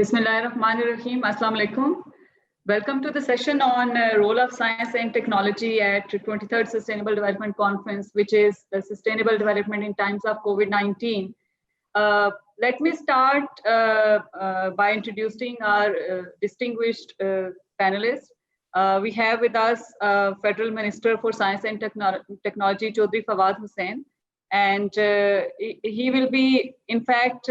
Bismillahirrahmanirrahim. Assalamu alaikum. Welcome to the session on role of science and technology at 23rd Sustainable Development Conference, which is the sustainable development in times of COVID-19. Let me start by introducing our distinguished panelists. We have with us Federal Minister for Science and Technology, Chaudhry Fawad Hussain, and he will be, in fact,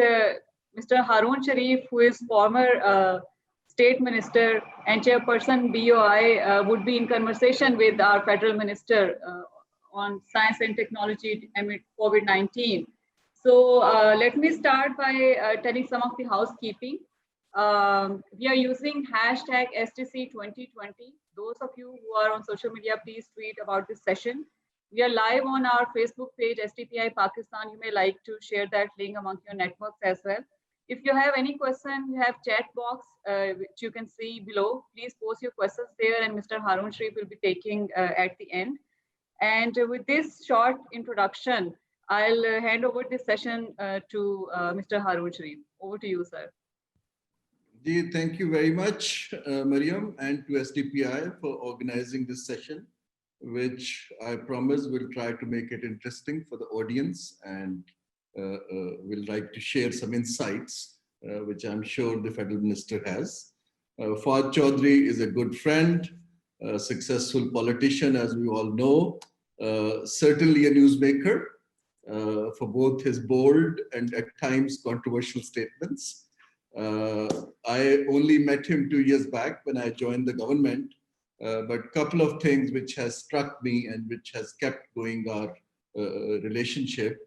Mr. Haroon Sharif, who is former State Minister and Chairperson BOI, would be in conversation with our Federal Minister on science and technology amid COVID-19. So let me start by telling some of the housekeeping. We are using hashtag STC2020. Those of you who are on social media, please tweet about this session. We are live on our Facebook page, STPI Pakistan. You may like to share that link among your networks as well. If you have any question, you have chat box, which you can see below. Please post your questions there, and Mr. Haroon Sharif will be taking at the end. And with this short introduction, I'll hand over this session to Mr. Haroon Sharif. Over to you, sir. Thank you very much, Mariam, and to STPI for organizing this session, which I promise will try to make it interesting for the audience, and will like to share some insights, which I'm sure the Federal Minister has. Fawad Chaudhry is a good friend, a successful politician, as we all know, certainly a newsmaker for both his bold and at times controversial statements. I only met him 2 years back when I joined the government, but a couple of things which has struck me and which has kept going our relationship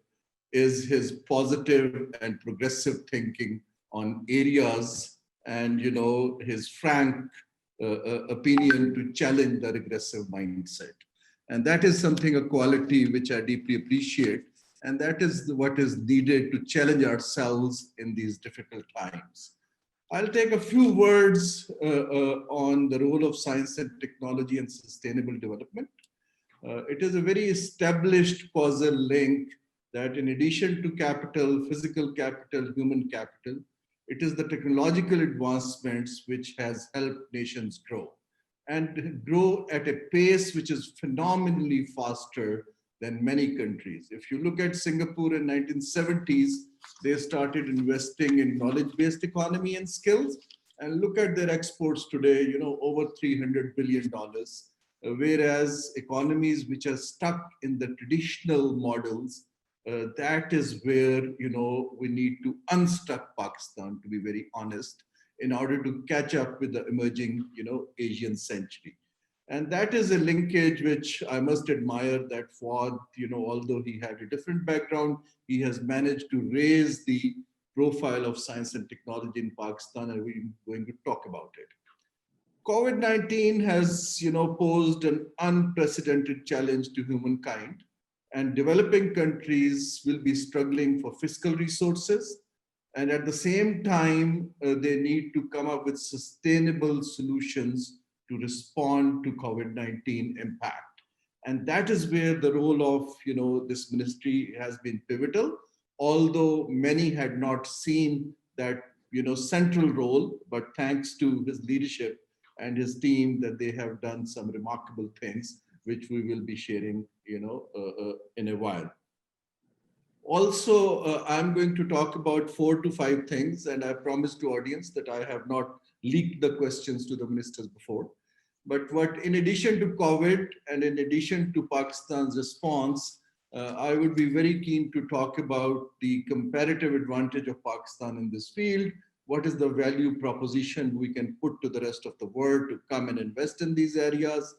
is his positive and progressive thinking on areas, and his frank opinion to challenge the regressive mindset. And that is something, a quality which I deeply appreciate, and that is what is needed to challenge ourselves in these difficult times. I'll take a few words on the role of science and technology and sustainable development. It is a very established causal link that in addition to capital, physical capital, human capital, it is the technological advancements which has helped nations grow, and grow at a pace which is phenomenally faster than many countries. If you look at Singapore in 1970s, they started investing in knowledge-based economy and skills, and look at their exports today, over $300 billion. Whereas economies which are stuck in the traditional models, that is where we need to unstuck Pakistan, to be very honest, in order to catch up with the emerging Asian century. And that is a linkage which I must admire, that Fawad, although he had a different background, he has managed to raise the profile of science and technology in Pakistan, and we're going to talk about it. COVID-19 has posed an unprecedented challenge to humankind, and developing countries will be struggling for fiscal resources, and at the same time they need to come up with sustainable solutions to respond to COVID-19 impact. And that is where the role of this ministry has been pivotal, although many had not seen that central role, but thanks to his leadership and his team, that they have done some remarkable things, which we will be sharing in a while. Also, I'm going to talk about 4 to 5 things, and I promised to audience that I have not leaked the questions to the ministers before. But in addition to COVID and in addition to Pakistan's response, I would be very keen to talk about the comparative advantage of Pakistan in this field. What is the value proposition we can put to the rest of the world to come and invest in these areas?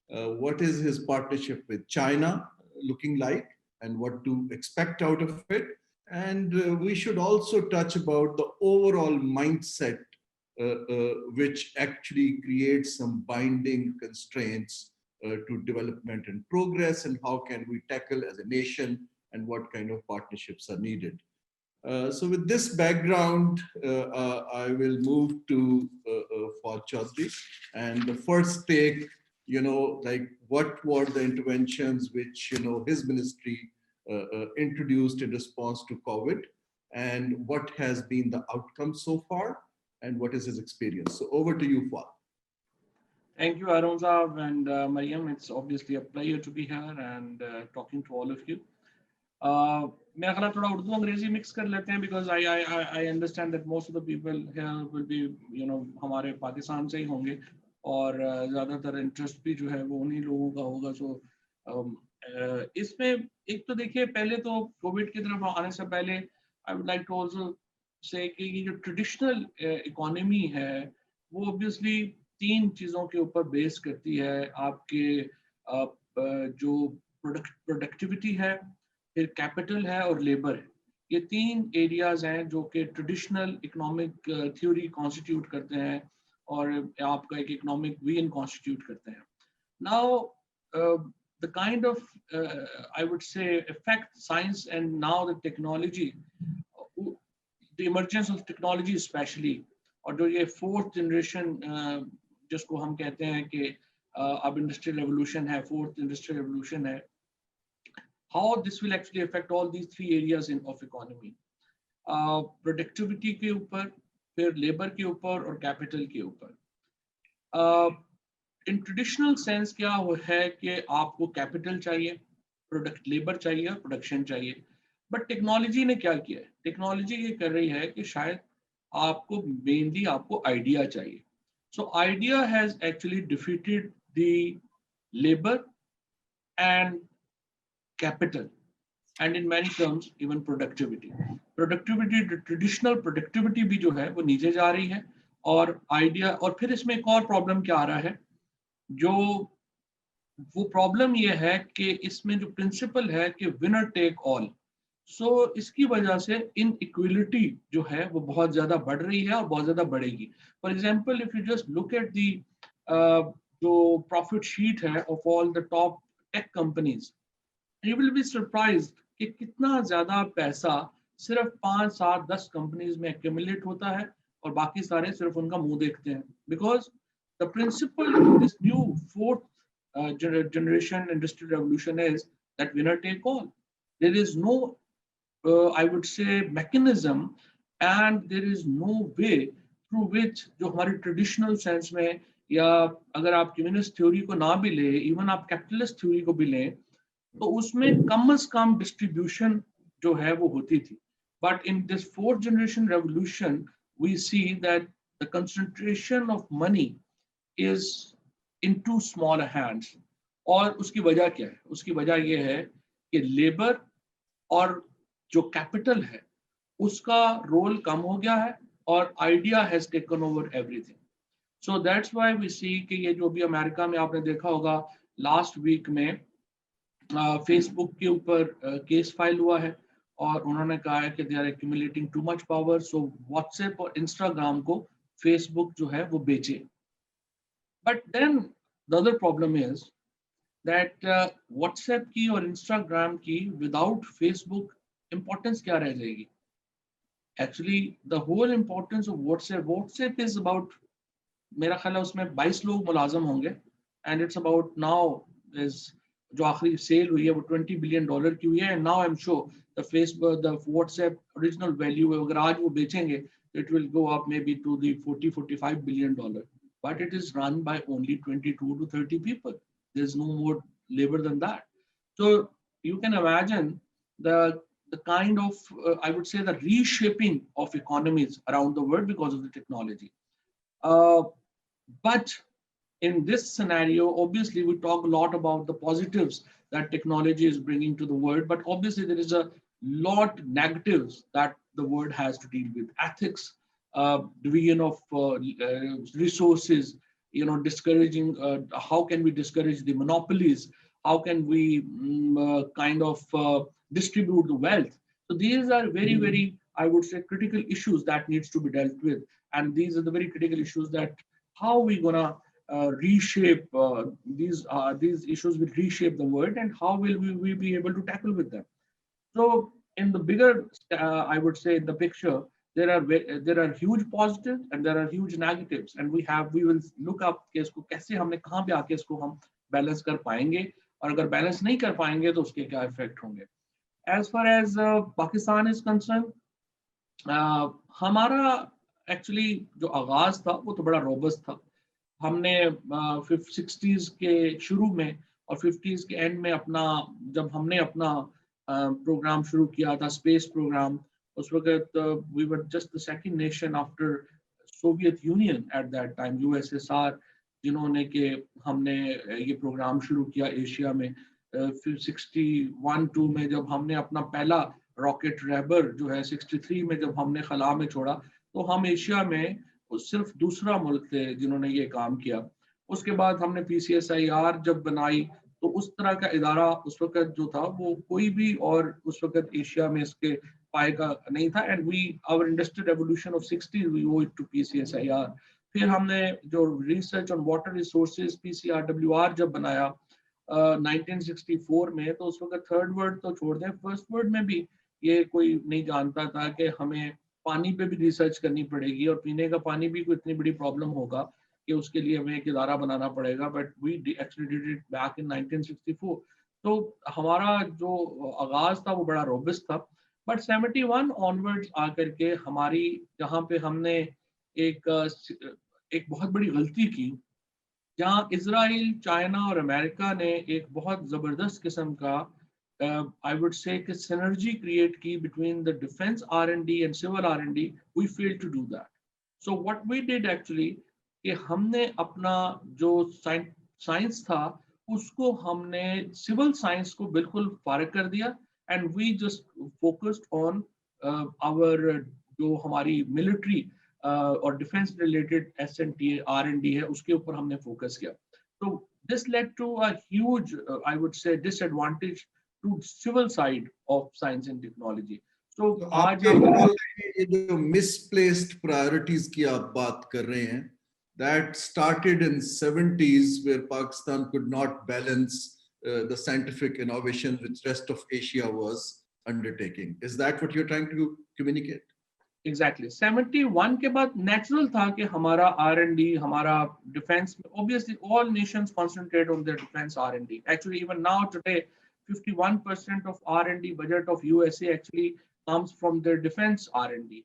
What is his partnership with China looking like, and what to expect out of it? And we should also touch about the overall mindset which actually creates some binding constraints to development and progress, and how can we tackle as a nation, and what kind of partnerships are needed. So with this background, I will move to Fawad Chaudhry, and the first take, like what were the interventions which his ministry introduced in response to COVID, and what has been the outcome so far, and what is his experience. So over to you, Fuad. Thank you, Arun Saab and Mariam. It's obviously a pleasure to be here and talking to all of you. मेरा ख्याल थोड़ा उर्दू अंग्रेजी mix कर लेते हैं because I understand that most of the people here will be हमारे पाकिस्तान से ही होंगे और ज़्यादातर इंटरेस्ट भी जो है वो उन्हीं लोगों का होगा. So इसमें एक तो देखिए पहले तो कोविड की तरफ आने से पहले I would like to also say कि ये जो ट्रेडिशनल इकोनॉमी है वो obviously 3 चीज़ों के ऊपर बेस करती है. आपके जो प्रोडक्टिविटी है, फिर कैपिटल है और लेबर है. ये 3 एरियाज हैं जो कि ट्रेडिशनल इकोनॉमिक थ्योरी कॉन्स्टिट्यूट करते हैं और आपका एक इकोनॉमिक वीन कॉन्स्टिट्यूट करते हैं. Now the kind of I would say affect science and now the technology, the emergence of technology especially, और जो ये 4th generation जिसको हम कहते हैं कि अब इंडस्ट्रियल रेवोल्यूशन है, 4th इंडस्ट्रियल रेवोल्यूशन है, how this will actually affect all these 3 areas of economy. Productivity के ऊपर, फिर लेबर के ऊपर और कैपिटल के ऊपर. इन ट्रेडिशनल सेंस क्या है कि आपको कैपिटल चाहिए, प्रोडक्ट लेबर चाहिए, प्रोडक्शन चाहिए. बट टेक्नोलॉजी ने क्या किया है? टेक्नोलॉजी ये कर रही है कि शायद आपको मेनली आपको आइडिया चाहिए. So idea has actually defeated the labor and capital, and in many terms even productivity. Productivity, traditional productivity भी जो है वो नीचे जा रही है और idea. और फिर इसमें एक और प्रॉब्लम क्या आ रहा है, जो वो प्रॉब्लम ये है कि इसमें जो प्रिंसिपल है कि विनर टेक ऑल. सो इसकी वजह से इनइक्वलिटी जो है वो बहुत ज़्यादा बढ़ रही है और बहुत ज़्यादा बढ़ेगी. For example if you just look at the जो प्रॉफिट शीट है of all the top tech companies, you will be surprised कि कितना ज़्यादा पैसा सिर्फ 5, 7, 10 कंपनीज में एक्यूमुलेट होता है और बाकी सारे सिर्फ उनका मुंह देखते हैं. Because the principal in this new 4th generation industrial revolution is that winner take all. There is no I would say mechanism and there is no way through which जो हमारी ट्रेडिशनल सेंस में, या अगर आप communist theory को ना भी ले, इवन आप कैपिटलिस्ट थ्योरी को भी लें, तो उसमें कम से कम डिस्ट्रीब्यूशन जो है वो होती थी. But in this 4th generation revolution we see that the concentration of money is in too small hands. और उसकी वजह क्या है? उसकी वजह ये है कि लेबर और जो कैपिटल है उसका रोल कम हो गया है और idea has taken over everything. So that's why we see कि ये जो भी अमेरिका में आपने देखा होगा लास्ट वीक में फेसबुक के ऊपर केस फाइल हुआ है और उन्होंने कहा है कि they are accumulating too much power, so WhatsApp और इंस्टाग्राम को फेसबुक जो है वो बेचे. But then the other problem is that WhatsApp की और इंस्टाग्राम की विदाउट फेसबुक इंपॉर्टेंस क्या रह जाएगी? Actually the whole importance of WhatsApp is about, मेरा ख्याल है उसमें 22 लोग मुलाजम होंगे and it's about now is जो आखिरी सेल हुई है वो $20 बिलियन की हुई है. And now I am sure the Facebook the WhatsApp original value अगर आज वो बेचेंगे it will go up may be to the $40-45 billion. But it is run by only 22 to 30 people. There is no more labour than that. So you can imagine the kind of I would say the reshaping of economies around the world because of the technology. But in this scenario, obviously we talk a lot about the positives that technology is bringing to the world, but obviously there is a lot negatives that the world has to deal with. Ethics, division of resources, discouraging, how can we discourage the monopolies? How can we kind of distribute the wealth? So these are very, very, I would say, critical issues that needs to be dealt with. And these are the very critical issues that how we gonna reshape these issues will reshape the world, and how will we be able to tackle with them. So in the bigger, I would say, in the picture, there are huge positives and there are huge negatives, and we will look up कि इसको कैसे हमने कहाँ पे आके इसको हम balance कर पाएंगे, और अगर बैलेंस नहीं कर पाएंगे तो उसके क्या इफेक्ट होंगे. As far as Pakistan is concerned, हमारा एक्चुअली जो आगाज था वो तो बड़ा रोबस्ट था। हमने 60s के शुरू में और 50s के एंड में जब हमने अपना प्रोग्राम शुरू किया था, स्पेस प्रोग्राम, उस वक्त we were just the second nation after Soviet Union at that time, USSR, जिन्होंने के हमने ये प्रोग्राम शुरू किया एशिया में। फिर 61-2 में जब हमने अपना पहला रॉकेट रेबर जो है 63 में जब हमने खला में छोड़ा, तो हम एशिया में सिर्फ दूसरा मुल्क थे जिन्होंने ये काम किया। उसके बाद हमने PCSIR जब बनाई, तो उस तरह का इदारा उस वक्त जो था वो कोई भी और उस वक्त एशिया में इसके पाएगा नहीं था। And we our industrial revolution of 60s we owe it to PCSIR। फिर हमने जो research on water resources PCRWR जब बनाया 1964 में, तो उस वक्त थर्ड वर्ल्ड तो छोड़ दें, फर्स्ट वर्ल्ड में भी ये कोई नहीं जानता था कि हमें पानी पे भी रिसर्च करनी पड़ेगी और पीने का पानी भी कोई इतनी बड़ी प्रॉब्लम होगा कि उसके लिए हमें एक इदारा बनाना पड़ेगा। But we actually did it back in 1964। तो हमारा जो आगाज था वो बड़ा रोबस्ट था। बट 71 ऑनवर्ड्स आकर के हमारी जहाँ पे हमने एक बहुत बड़ी गलती की, जहाँ इजराइल, चाइना और अमेरिका ने एक बहुत जबरदस्त किस्म का I would say कि synergy create की between the defense R&D and civil R&D, we failed to do that. So what we did actually कि हमने अपना जो साइंस था उसको हमने सिविल साइंस को बिल्कुल फारग कर दिया, and we just focused on our जो हमारी मिलिट्री और डिफेंस रिलेटेड S&T R&D है उसके ऊपर हमने फोकस किया। तो this led to a huge I would say disadvantage to civil side of science and technology. So आज ये जो misplaced priorities की आप बात कर रहे हैं, that started in 70s where Pakistan could not balance the scientific innovation which rest of Asia was undertaking. Is that what you're trying to communicate? Exactly. 71 के बाद natural था कि हमारा R&D, हमारा defense, obviously all nations concentrate on their defense R&D. Actually, even now today, 51% of R&D budget of USA actually comes from their defense R&D.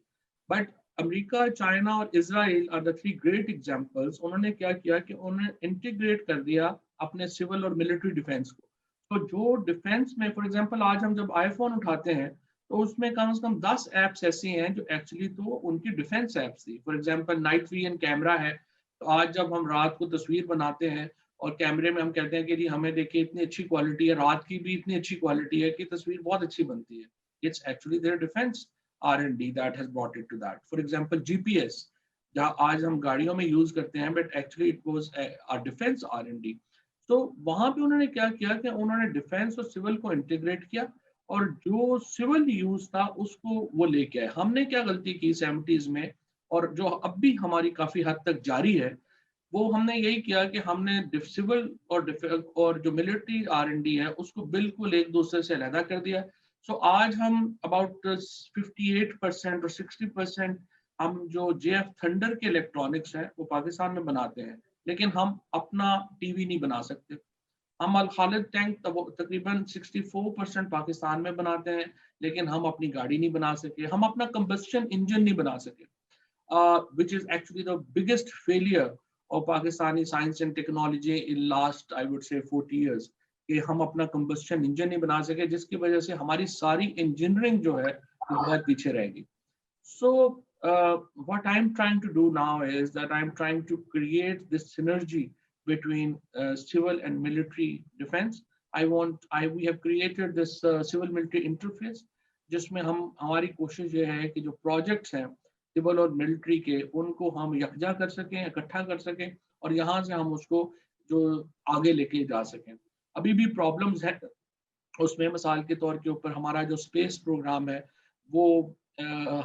But America, China और Israel are the three great examples. उन्होंने क्या किया कि उन्होंने integrate कर दिया अपने civil और military defense को। तो जो defense में, for example, आज हम जब iPhone उठाते हैं तो उसमें कम से कम 10 ऐप्स ऐसी हैं जो एक्चुअली तो उनकी डिफेंस ऐप्स थी। For example night vision camera है, तो आज जब हम रात को तस्वीर बनाते हैं और कैमरे में हम कहते हैं कि जी हमें देखिए इतनी अच्छी क्वालिटी है, रात की भी इतनी अच्छी क्वालिटी है कि तस्वीर बहुत अच्छी बनती है। It's actually their defence R&D that has brought it to that. For example GPS जहाँ आज हम गाड़ियों में यूज करते हैं, but actually it was a defence R&D। तो वहां पे उन्होंने क्या किया कि उन्होंने डिफेंस और सिविल को इंटीग्रेट किया और जो सिविल यूज था उसको वो लेके आए। हमने क्या गलती की 70s में, और जो अब भी हमारी काफी हद तक जारी है, वो हमने यही किया कि हमने सिविल और जो मिलिट्री R&D है उसको बिल्कुल एक दूसरे से अलग कर दिया। सो आज हम अबाउट 58% और 60% हम जो JF थंडर के इलेक्ट्रॉनिक्स हैं वो पाकिस्तान में बनाते हैं, लेकिन हम अपना टीवी नहीं बना सकते। हम अल खालिद टैंक तकरीबन 64% पाकिस्तान में बनाते हैं, लेकिन हम अपनी गाड़ी नहीं बना सके, हम अपना कंबस्शन इंजन नहीं बना सके, which is actually the biggest failure of Pakistani science and technology in last I would say 40 years कि हम अपना कंबस्शन इंजन नहीं बना सके, जिसकी वजह से हमारी सारी इंजीनियरिंग जो है वो बहुत पीछे रहेगी। So what I'm trying to do now is that I'm trying to create this synergy between civil and military defense. We have created this civil military interface जिसमें हमारी कोशिश ये है कि जो प्रोजेक्ट्स हैं सिविल और मिलिट्री के उनको हम यकजा कर सकें, इकट्ठा कर सकें और यहाँ से हम उसको जो आगे लेके जा सकें। अभी भी प्रॉब्लम्स हैं उसमें, मिसाल के तौर के ऊपर हमारा जो स्पेस प्रोग्राम है वो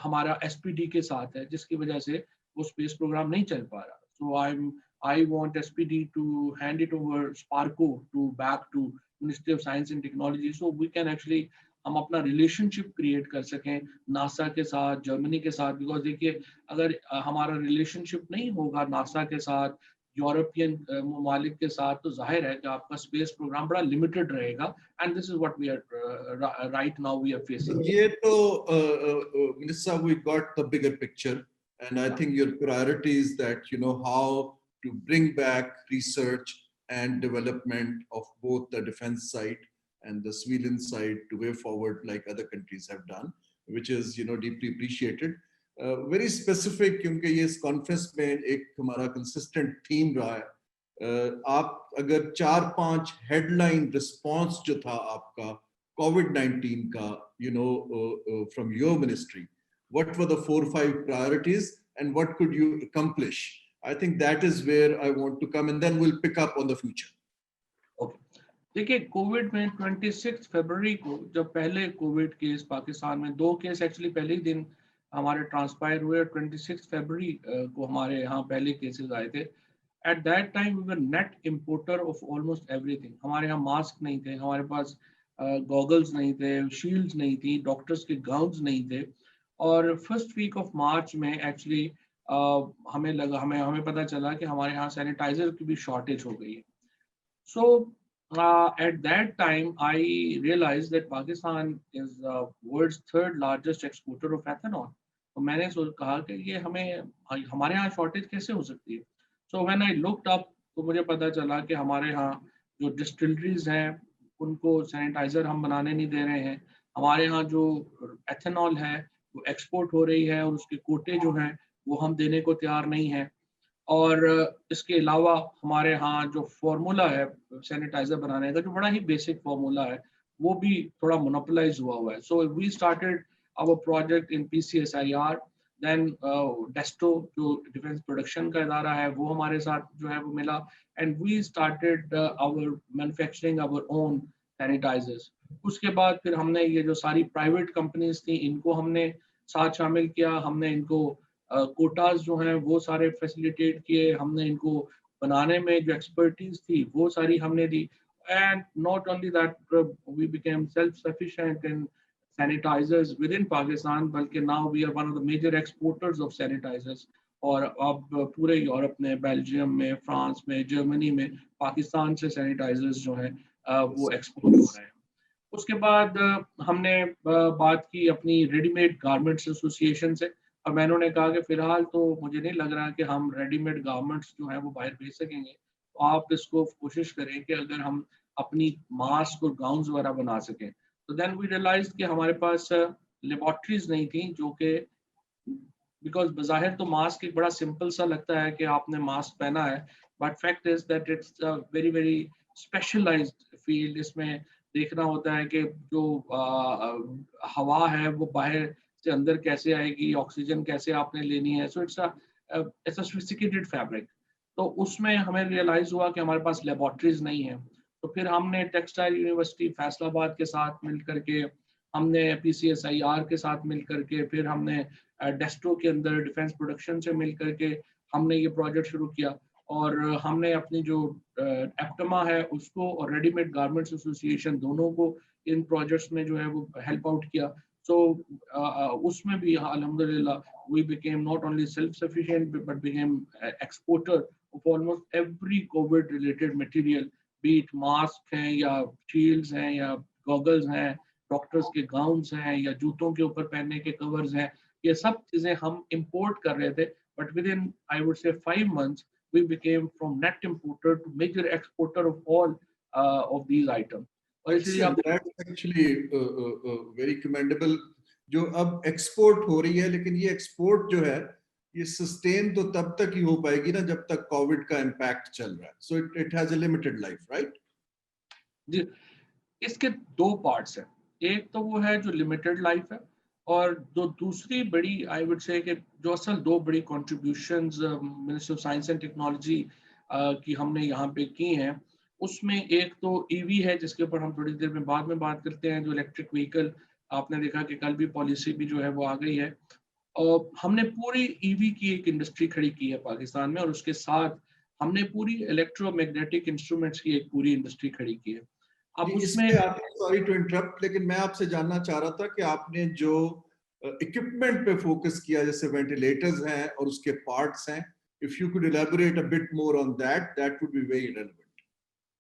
हमारा SPD के साथ है, जिसकी वजह से वो स्पेस प्रोग्राम नहीं चल पा रहा। So I want SPD to hand it over Sparko to back to Ministry of Science and Technology, so we can actually हम अपना रिलेशनशिप क्रिएट कर सकें नासा के साथ, जर्मनी के साथ। बिकॉज देखिए अगर हमारा रिलेशनशिप नहीं होगा नासा के साथ, यूरोपियन ममालिक के साथ, तो जाहिर है कि आपका स्पेस प्रोग्राम बड़ा लिमिटेड रहेगा। And this is what we are right now we are facing. ये तो मिनिस्टर साहब, we got the bigger picture And I think your priority is that, how to bring back research and development of both the defense side and the civilian side to way forward like other countries have done, which is, deeply appreciated. Very specific, क्योंकि ये इस conference में एक हमारा consistent theme रहा है. आप अगर 4-5 headline response जो था आपका COVID-19 का, from your ministry, what were the 4-5 priorities and what could you accomplish? I think that is where I want to come, and then we'll pick up on the future. Okay. देखिए, Covid में 26 फरवरी को जब पहले Covid case Pakistan में 2 case actually पहले ही दिन हमारे transpire हुए, 26 फरवरी को हमारे यहाँ पहले केसेस आए थे. At that time we were net importer of almost everything. हमारे यहाँ मास्क नहीं थे, हमारे पास गॉगल्स नहीं थे, शील्ड्स नहीं थी, डॉक्टर्स के गाउन्स नहीं थे. और फर्स्ट वीक ऑफ मार्च में एक्चुअली हमें पता चला कि हमारे यहाँ सैनिटाइजर की भी शॉर्टेज हो गई है. सो at that time I realized that Pakistan is world's 3rd largest exporter of ethanol. तो मैंने कहा कि ये हमारे यहाँ शॉर्टेज कैसे हो सकती है. So when I looked up, तो मुझे पता चला कि हमारे यहाँ जो डिस्टिलरीज हैं उनको सैनिटाइजर हम बनाने नहीं दे रहे हैं. हमारे यहाँ जो एथेनॉल है वो एक्सपोर्ट हो रही है और उसके कोटे जो हैं वो हम देने को तैयार नहीं हैं. और इसके अलावा हमारे यहाँ जो फार्मूला है सैनिटाइजर बनाने का, जो बड़ा ही बेसिक फार्मूला है, वो भी थोड़ा मोनोपोलाइज हुआ है. So we started our project in PCSIR. Then DESTO जो डिफेंस प्रोडक्शन का इदारा है वो हमारे साथ जो है वो मिला, and we started our manufacturing our own sanitisers. उसके बाद फिर हमने ये जो सारी प्राइवेट कंपनीज थी इनको हमने साथ शामिल किया. हमने इनको कोटाज जो हैं वो सारे फैसिलिटेट किए. हमने इनको बनाने में जो एक्सपर्टीज थी वो सारी हमने दी. And not only that, we became self sufficient in sanitizers within Pakistan, बल्कि now we are one of the major exporters of sanitizers. और अब पूरे यूरोप में, बेल्जियम में, फ्रांस में, जर्मनी में पाकिस्तान से सैनिटाइजर्स जो हैं वो एक्सपोर्ट हो रहे हैं. उसके बाद हमने बात की अपनी रेडीमेड गारमेंट्स एसोसिएशन से, और मैंने उन्हें कहा कि फिलहाल तो मुझे नहीं लग रहा कि हम रेडीमेड गारमेंट्स जो है वो बाहर भेज सकेंगे. तो आप इसको कोशिश करें कि अगर हम अपनी मास्क और गाउन्स वगैरह बना सकें. तो देन वी रियलाइज कि हमारे पास लेबॉर्ट्रीज नहीं थी, जो कि बिकॉज बज़ाहिर तो मास्क एक बड़ा सिंपल सा लगता है कि आपने मास्क पहना है, but fact is that it's a very very specialised field. इसमें देखना होता है कि जो हवा है वो बाहर से अंदर कैसे आएगी, ऑक्सीजन कैसे आपने लेनी है. So it's a sophisticated fabric. तो उसमें हमें रियलाइज हुआ कि हमारे पास लेबॉर्ट्रीज नहीं है. तो फिर हमने टेक्सटाइल यूनिवर्सिटी फैसलाबाद के साथ मिल करके, हमने PCSIR के साथ मिल करके, फिर हमने डेस्टो के अंदर डिफेंस प्रोडक्शन से मिल करके हमने ये प्रोजेक्ट शुरू किया. और हमने अपनी जो एप्टमा है उसको और रेडीमेड गारमेंट्स एसोसिएशन दोनों को इन प्रोजेक्ट्स में जो है वो हेल्प आउट किया. So उसमें भी अल्हम्दुलिल्लाह we became not only self-sufficient but became exporter of almost every COVID related material, be it mask हैं या shields हैं या goggles हैं, डॉक्टर्स के गाउन्स हैं या जूतों के ऊपर पहनने के कवर्स हैं. ये सब चीजें हम इंपोर्ट कर रहे थे, but within I would say 5 months we became from net importer to major exporter of all of these items. और इसलिए आप एक्चुअली वेरी कमेंडेबल जो अब एक्सपोर्ट हो रही है, लेकिन ये एक्सपोर्ट जो है ये सस्टेन तो तब तक ही हो पाएगी ना जब तक कोविड का इम्पैक्ट चल रहा है. So it has a limited life, right? जी, इसके 2 पार्ट्स हैं. एक तो वो है जो लिमिटेड लाइफ है, और जो दूसरी बड़ी आई वुड से कि जो असल 2 बड़ी contributions ministry of science and technology की हमने यहाँ पे की हैं. उसमें एक तो EV है जिसके ऊपर हम थोड़ी देर में बाद में बात करते हैं, जो इलेक्ट्रिक व्हीकल. आपने देखा कि कल भी पॉलिसी भी जो है वो आ गई है, और हमने पूरी EV की एक इंडस्ट्री खड़ी की है पाकिस्तान में, और उसके साथ हमने पूरी इलेक्ट्रोमैग्नेटिक इंस्ट्रूमेंट्स की एक पूरी इंडस्ट्री खड़ी की है. अब उसमें सॉरी टू इंटरप्ट, लेकिन मैं आपसे जानना चाह रहा था कि आपने जो इक्विपमेंट पे फोकस किया, जैसे वेंटिलेटर्स हैं और उसके पार्ट्स हैं, if you could elaborate a bit more on that would be very relevant.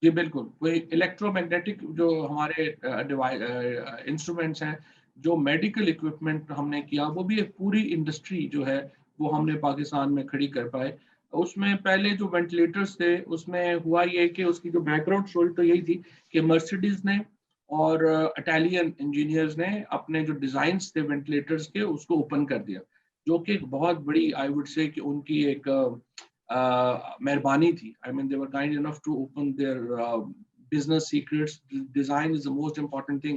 जी बिल्कुल. वही इलेक्ट्रोमैग्नेटिक जो हमारे इंस्ट्रूमेंट्स हैं, जो मेडिकल इक्विपमेंट हमने किया, वो भी एक पूरी इंडस्ट्री जो है वो हमने पाकिस्तान में खड़ी कर पाए। उसमें पहले जो वेंटिलेटर्स थे उसमें हुआ ये कि उसकी जो बैकग्राउंड स्टोरी तो यही थी कि मर्सिडीज ने और इटालियन इंजीनियर्स ने अपने जो डिजाइन्स थे वेंटिलेटर्स के उसको ओपन कर दिया, जो कि एक बहुत बड़ी आई वुड से कि उनकी एक मेहरबानी थी। I mean they were kind enough to open their business secrets. Design is the most important thing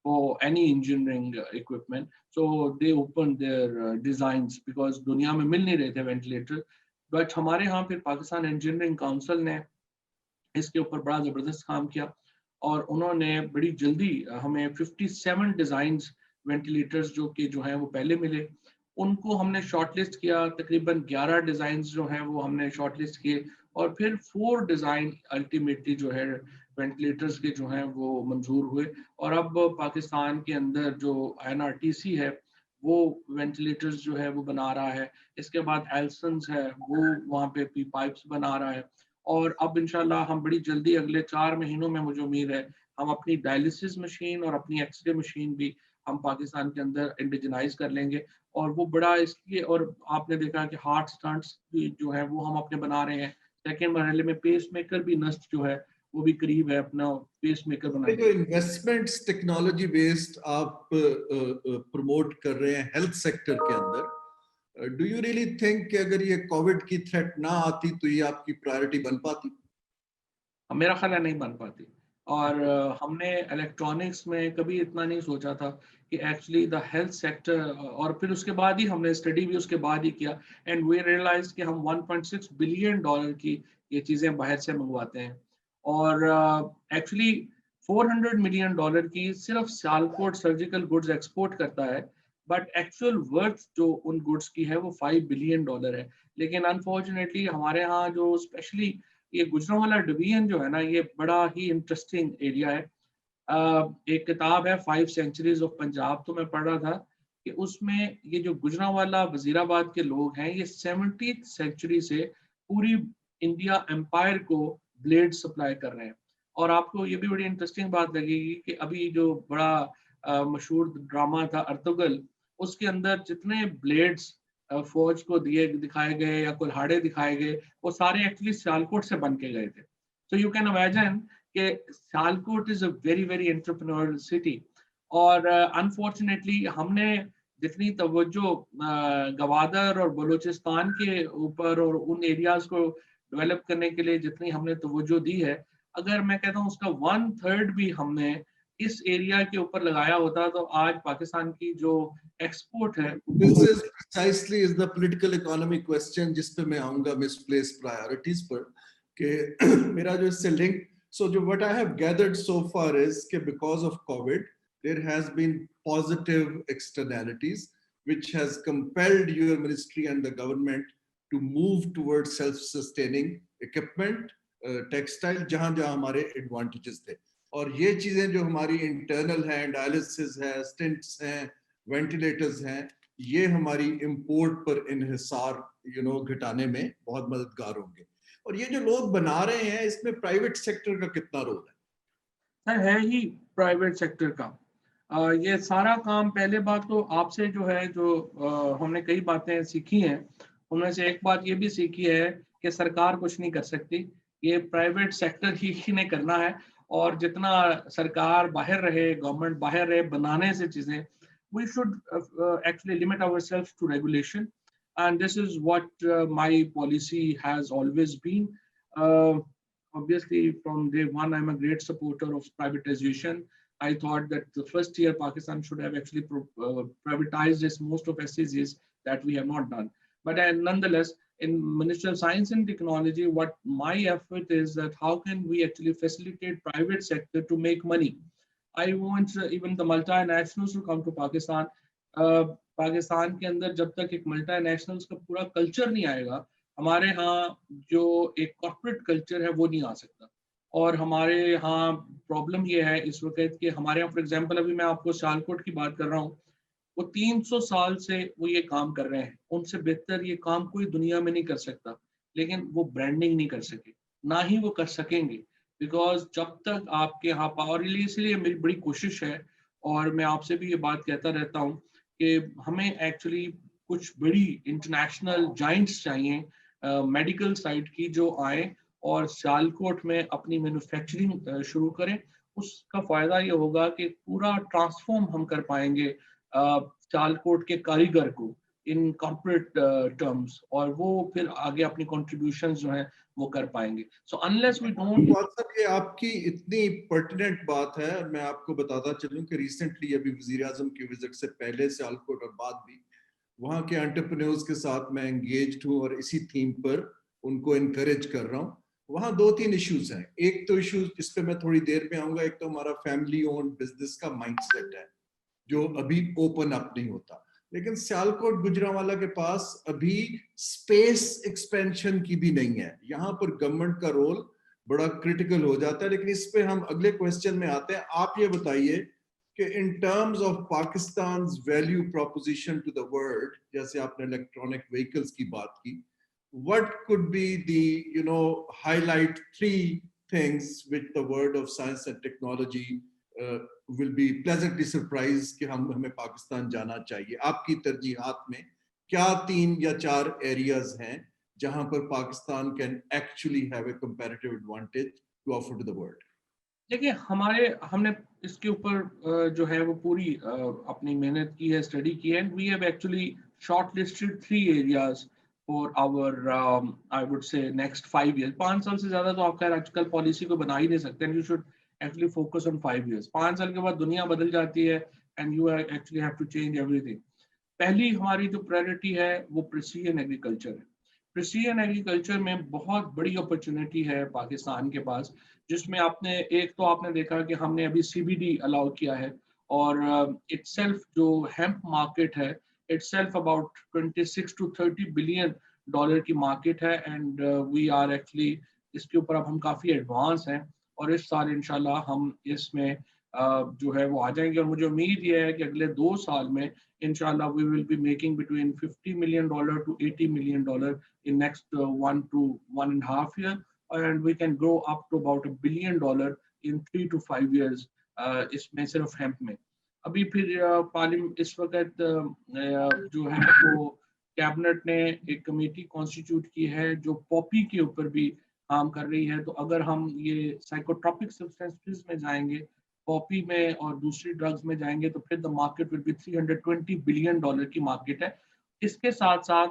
for any engineering equipment. So they opened their designs because दुनिया में मिल नहीं रहे थे वेंटिलेटर। बट हमारे यहाँ फिर पाकिस्तान इंजीनियरिंग काउंसिल ने इसके ऊपर बड़ा ज़बरदस्त काम किया और उन्होंने बड़ी जल्दी हमें 57 डिज़ाइंस वेंटिलेटर्स जो हैं वो पहले मिले, उनको हमने शॉर्टलिस्ट किया। तकरीबन 11 डिज़ाइंस जो हैं वो हमने शॉर्टलिस्ट किए और फिर 4 डिज़ाइन अल्टीमेटली जो है वेंटिलेटर्स के जो हैं वो मंजूर हुए। और अब पाकिस्तान के अंदर जो NRTC है वो वेंटिलेटर्स जो है वो बना रहा है। इसके बाद एल्सन्स है वो वहाँ पे पी पाइप्स बना रहा है। और अब इंशाल्लाह हम बड़ी जल्दी अगले 4 महीनों में मुझे उम्मीद है हम अपनी डायलिसिस मशीन और अपनी एक्सरे मशीन भी हम पाकिस्तान के अंदर इंडिजनाइज कर लेंगे। और वो बड़ा इसलिए, और आपने देखा कि हार्ट स्टंट्स जो है वो हम अपने बना रहे हैं। सेकेंड मरहले में पेस मेकर भी नस्ट जो है वो भी करीब है अपना पेस मेकर बनाने। जो इन्वेस्टमेंट्स टेक्नोलॉजी बेस्ड आप प्रमोट कर रहे हैं हेल्थ सेक्टर के अंदर, डू यू रियली थिंक कि अगर ये कोविड की थ्रेट ना आती तो ये आपकी प्रायोरिटी बन पाती? मेरा ख्याल है नहीं बन पाती। और हमने इलेक्ट्रॉनिक्स में कभी इतना नहीं सोचा था कि एक्चुअली द हेल्थ सेक्टर, और फिर उसके बाद ही हमने स्टडी भी उसके बाद ही किया एंड वी रियलाइज कि हम 1.6 बिलियन डॉलर की ये चीज़ें बाहर से मंगवाते हैं और एक्चुअली 400 मिलियन डॉलर की सिर्फ सियालकोट सर्जिकल गुड्स एक्सपोर्ट करता है, बट एक्चुअल वर्थ जो उन गुड्स की है वो 5 बिलियन डॉलर है। लेकिन अनफॉर्चुनेटली हमारे यहाँ जो स्पेशली ये गुजरांवाला डिवीजन जो है ना, ये बड़ा ही इंटरेस्टिंग एरिया है। एक किताब है 5 सेंचुरीज ऑफ पंजाब, तो मैं पढ़ रहा था कि उसमें ये जो गुजरांवाला वजीराबाद के लोग हैं ये 70th सेंचुरी से पूरी इंडिया एम्पायर को ब्लेड सप्लाई कर रहे हैं। और आपको ये भी बड़ी इंटरेस्टिंग बात लगेगी कि अभी जो बड़ा मशहूर ड्रामा था अर्तुगल, उसके अंदर जितने ब्लेड्स फौज को दिखाए गए या कुल्हाड़े दिखाए गए वो सारे एक्चुअली सियालकोट से बन के गए थे। सो यू कैन इमेजिन कि Sialkot is a very very entrepreneurial city. और अनफॉर्चुनेटली हमने जितनी तवज्जो गवादर और बलूचिस्तान के ऊपर और उन एरियाज को डेवलप करने के लिए जितनी हमने तवज्जो दी है, अगर मैं कहता हूँ उसका 1/3 भी हमने इस एरिया के ऊपर लगाया होता तो आज पाकिस्तान की जो एक्सपोर्ट है। This is precisely is the political economy question जिस पे मैं आऊँगा misplaced priorities पर कि मेरा जो इससे link, so जो what I have gathered so far is कि because of COVID there has been positive externalities which has compelled your ministry and the government to move towards self-sustaining equipment, textile जहाँ जहाँ हमारे advantages थे। और ये चीजें जो हमारी इंटरनल हैं, डायलिसिस है, स्टेंट्स हैं, वेंटिलेटर्स हैं, ये हमारी इंपोर्ट पर इन्हिसार घटाने में बहुत मददगार होंगे। और ये जो लोग बना रहे हैं इसमें प्राइवेट सेक्टर का कितना रोल है? है ही प्राइवेट सेक्टर का। ये सारा काम, पहले बात तो आपसे जो है जो हमने कई बातें सीखी हैं, उनमें से एक बात ये भी सीखी है कि सरकार कुछ नहीं कर सकती, ये प्राइवेट सेक्टर ही ने करना है। और जितना सरकार बाहर रहे, गवर्नमेंट बाहर रहे बनाने से चीजें, we should actually limit ourselves to regulation, and this is what my policy has always been. Obviously from day one I'm a great supporter of privatization. I thought that the first year Pakistan should have actually privatized its most of SCGs that we have not done. But nonetheless, in Ministry of Science and Technology, what my effort is that how can we actually facilitate private sector to make money. I want even the multinationals to come to Pakistan. Pakistan के अंदर जब तक एक multinationals का पूरा culture नहीं आएगा, हमारे यहाँ जो एक कॉर्पोरेट कल्चर है वो नहीं आ सकता। और हमारे यहाँ प्रॉब्लम ये है इस वक्त कि हमारे यहाँ फॉर एग्जांपल अभी मैं आपको सियालकोट की बात कर रहा हूँ, वो 300 साल से वो ये काम कर रहे हैं, उनसे बेहतर ये काम कोई दुनिया में नहीं कर सकता, लेकिन वो ब्रांडिंग नहीं कर सके, ना ही वो कर सकेंगे। बिकॉज जब तक आपके यहाँ पावर, इसलिए मेरी बड़ी कोशिश है और मैं आपसे भी ये बात कहता रहता हूँ कि हमें एक्चुअली कुछ बड़ी इंटरनेशनल जाइंट्स चाहिए मेडिकल साइड की जो आए और सियालकोट में अपनी मैन्युफैक्चरिंग शुरू करें। उसका फायदा ये होगा कि पूरा ट्रांसफॉर्म हम कर पाएंगे सियालकोट के कारीगर को इन कॉर्पोरेट टर्म्स, और वो फिर आगे अपनी कॉन्ट्रीब्यूशंस जो है वो कर पाएंगे। सो अनलेस वी डोंट ये आपकी इतनी पर्टिनेंट बात है, और मैं आपको बताता चलूं कि रिसेंटली अभी वजीर आजम की विजिट से पहले सियालकोट और बाद भी वहाँ के एंटरप्रेन्योर्स के साथ मैं एंगेज्ड हूँ और इसी थीम पर उनको इनकरेज कर रहा हूँ। वहाँ 2-3 इश्यूज हैं। एक तो इश्यूज, इस पे मैं थोड़ी देर में आऊंगा, एक तो हमारा फैमिली ओन बिजनेस का माइंडसेट है जो अभी ओपन अप नहीं होता। लेकिन सियालकोट गुजरांवाला के पास अभी स्पेस एक्सपेंशन की भी नहीं है। यहाँ पर गवर्नमेंट का रोल बड़ा क्रिटिकल हो जाता है। लेकिन इस पे हम अगले क्वेश्चन में आते हैं। आप ये बताइए कि in terms of Pakistan value proposition to the world, जैसे आपने इलेक्ट्रॉनिक व्हीकल्स की बात की, what could be the highlight 3 things which the world of science and technology will be pleasantly surprised कि हमें पाकिस्तान जाना चाहिए? आपकी तरजीहात में क्या 3 या 4 एरियाज हैं जहां पर Pakistan can actually have a comparative advantage to offer to the world? देखिए, हमने इसके ऊपर जो है वो पूरी अपनी मेहनत की है, स्टडी की है। We have actually shortlisted 3 areas for our I would say next 5 years। 5 साल से ज्यादा तो आप खैर आजकल पॉलिसी को बना ही नहीं सकते। You should actually focus on 5 years। 5 साल के बाद दुनिया बदल जाती है and you actually have to change everything. पहली हमारी जो प्रायोरिटी है वो प्रिसीजन एग्रीकल्चर है। प्रिसीजन एग्रीकल्चर में बहुत बड़ी अपॉर्चुनिटी है पाकिस्तान के पास, जिसमें आपने देखा कि हमने अभी CBD अलाउ किया है, और इटसेल्फ जो हेम्प मार्केट है, itself about 26 to 30 billion dollar की मार्केट है। एंड वी आर एक्चुअली इसके ऊपर अब हम काफ़ी एडवांस हैं, और इस साल इंशाल्लाह हम इसमें जो है वो आ जाएंगे। और मुझे उम्मीद ये है कि अगले 2 साल में inshallah we will be making between $50 million to $80 million in next 1 to 1.5 years, and we can grow up to about $1 billion in 3 to 5 years इसमें सिर्फ हेम्प में। अभी फिर पार्लियामेंट इस वक्त जो है वो कैबिनेट ने एक कमेटी कॉन्स्टिट्यूट की है जो पॉपी के ऊपर भी काम कर रही है। तो अगर हम ये साइकोट्रॉपिक सब्सटेंसेस में जाएंगे, पॉपी में और दूसरी ड्रग्स में जाएंगे, तो फिर the market will be $320 billion की मार्केट है। इसके साथ साथ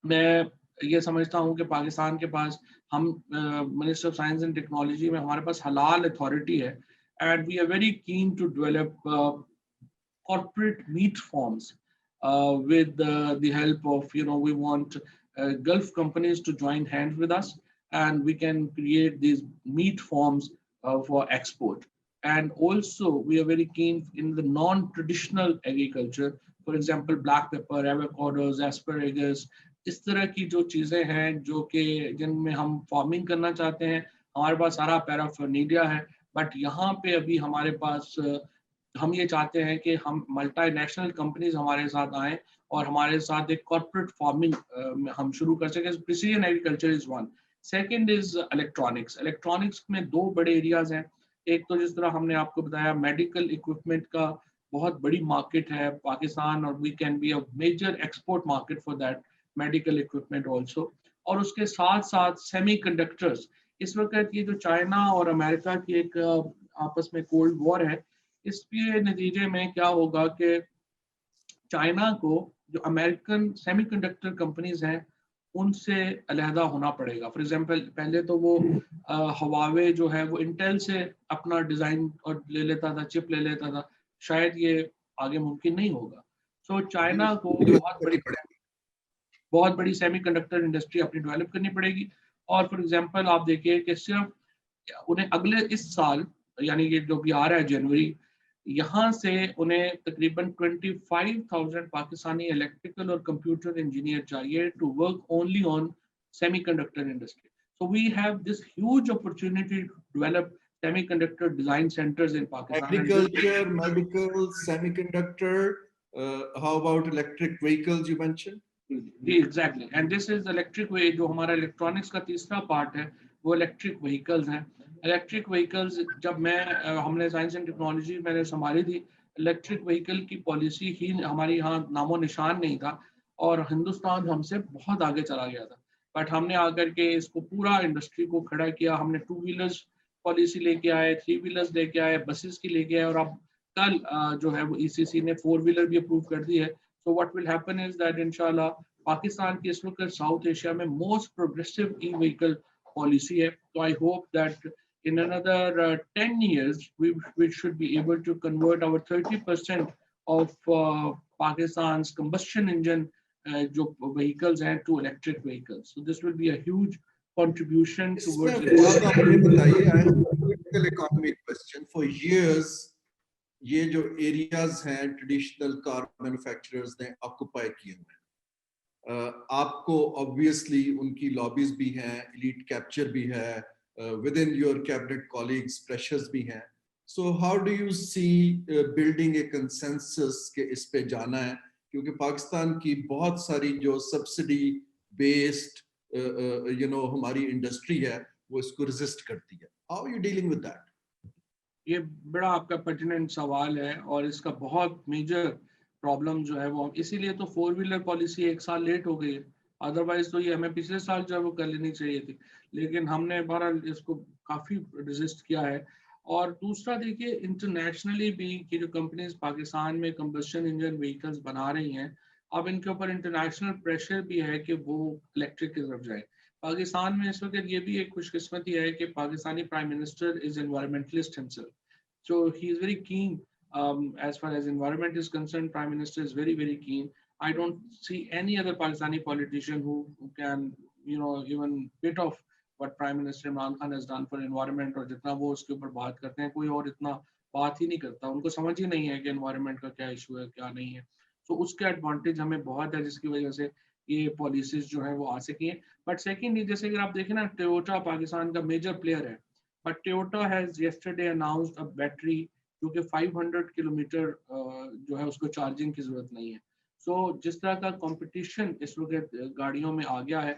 मैं ये समझता हूँ कि पाकिस्तान के पास हम minister of science and technology में हमारे पास हलाल अथॉरिटी है, and we are very keen to develop corporate meat farms with the help of, we want Gulf companies to join hands with us, and we can create these meat farms for export. And also we are very keen in the non-traditional agriculture, for example black pepper, avocados, asparagus, इस तरह की जो चीजें हैं जो कि जिनमें हम फार्मिंग करना चाहते हैं। हमारे पास सारा पैराफर्नीलिया है, बट यहाँ पे अभी हमारे पास हम ये चाहते हैं कि हम मल्टीनेशनल कंपनीज हमारे साथ आए और हमारे साथ एक कॉर्पोरेट फार्मिंग हम शुरू कर सकें। Precision agriculture is one. Second is electronics. Electronics में 2 बड़े एरियाज हैं। एक तो जिस तरह हमने आपको बताया मेडिकल इक्विपमेंट का बहुत बड़ी मार्केट है पाकिस्तान, और we can be a major export market for that medical equipment also. और उसके साथ साथ सेमीकंडक्टर्स। इस वक्त ये जो चाइना और अमेरिका की एक आपस में कोल्ड वॉर है, इसके नतीजे में क्या होगा कि चाइना को जो अमेरिकन सेमीकंडक्टर कंपनीज हैं उनसे अलहदा होना पड़ेगा। फॉर एग्जांपल पहले तो वो हवावे जो है वो इंटेल से अपना डिजाइन और ले लेता था, चिप ले लेता था। शायद ये आगे मुमकिन नहीं होगा। सो चाइना को बहुत बड़ी सेमीकंडक्टर इंडस्ट्री अपनी डेवलप करनी पड़ेगी। और फॉर एग्जांपल आप देखिए कि सिर्फ उन्हें अगले इस साल, यानी कि जो भी आ रहा है जनवरी, यहाँ से उन्हें तकरीबन 25,000 पाकिस्तानी इलेक्ट्रिकल और कंप्यूटर इंजीनियर चाहिए to work only on semiconductor industry. So we have this huge opportunity to develop semiconductor design centers in Pakistan. Agriculture, medical, semiconductor, how about electric vehicles you mentioned? Exactly. And this is electric way, जो हमारा electronics का तीसरा part है वो electric vehicles हैं। Electric vehicles जब हमने science and technology मैंने संभाली थी, इलेक्ट्रिक व्हीकल की पॉलिसी ही हमारे यहाँ नामो निशान नहीं था। और हिंदुस्तान हमसे बहुत आगे चला गया था, बट हमने आकर के इसको पूरा इंडस्ट्री को खड़ा किया। हमने 2 व्हीलर्स पॉलिसी लेके आए, 3 व्हीलर्स लेके आए, बसेस की लेके आए, और अब कल जो है वो ECC ने 4 व्हीलर भी अप्रूव कर दी है। So what will happen is that इंशाल्लाह पाकिस्तान की इस वक्त साउथ एशिया में most progressive e vehicle policy है। तो I hope that in another 10 years we should be able to convert our 30% of Pakistan's combustion engine जो vehicles हैं to electric vehicles. So this will be a huge contribution towards political economy question. For years ये जो areas हैं traditional car manufacturers ने occupy किए हुए हैं। आपको obviously उनकी lobbies भी हैं, elite capture भी है, within your cabinet colleagues pressures bhi hain. So how do you see building a consensus ke is pe jana hai, kyunki Pakistan ki bahut sari jo subsidy based hamari industry hai wo isko resist karti hai. How are you dealing with that? ये बड़ा आपका pertinent सवाल है और इसका बहुत major problem जो है वो इसीलिए तो 4 व्हीलर पॉलिसी 1 साल लेट हो गई है। अदरवाइज तो ये हमें पिछले साल जो है वो कर लेनी चाहिए थी, लेकिन हमने बहरहाल इसको काफ़ी रेजिस्ट किया है। और दूसरा देखिए इंटरनेशनली भी कि जो कंपनीज पाकिस्तान में कंबशन इंजन व्हीकल्स बना रही हैं, अब इनके ऊपर इंटरनेशनल प्रेशर भी है कि वो इलेक्ट्रिक की तरफ जाए। पाकिस्तान में इस वक्त ये भी एक खुशकिस्मती है कि Pakistani prime minister is environmentalist himself, so he is very keen as far as environment is concerned. Prime Minister is very keen. I don't see any other Pakistani politician who can even bit of what Prime Minister Imran Khan has done for environment, और जितना वो उसके ऊपर बात करते हैं कोई और इतना बात ही नहीं करता। उनको समझ ही नहीं है कि environment का क्या इशू है क्या नहीं है। तो उसके एडवांटेज हमें बहुत है जिसकी वजह से ये पॉलिसीज जो है वो आ सकी हैं। बट सेकेंडली जैसे अगर आप देखें ना, टोयोटा पाकिस्तान का मेजर प्लेयर है, but Toyota has yesterday announced a battery जो कि 500 किलोमीटर जो है उसको चार्जिंग की जरूरत नहीं है। सो जिस तरह का कंपटीशन इस वक्त गाड़ियों में आ गया है,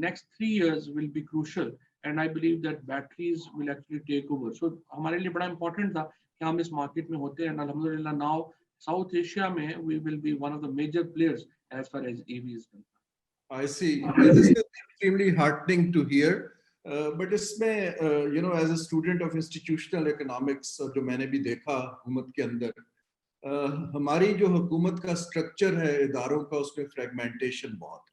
next 3 years will be crucial and I believe that batteries will actually take over. So हमारे लिए बड़ा इंपॉर्टेंट था कि हम इस मार्केट में होते हैं। अल्हम्दुलिल्लाह नाउ साउथ एशिया में we will be one of the major players as far as EV is concerned. I see. This is extremely heartening to hear. But इसमें as a student of institutional economics जो मैंने भी देखा हुकूमत के अंदर, हमारी जो हुकूमत का स्ट्रक्चर है इदारों का उसमें फ्रेगमेंटेशन बहुत,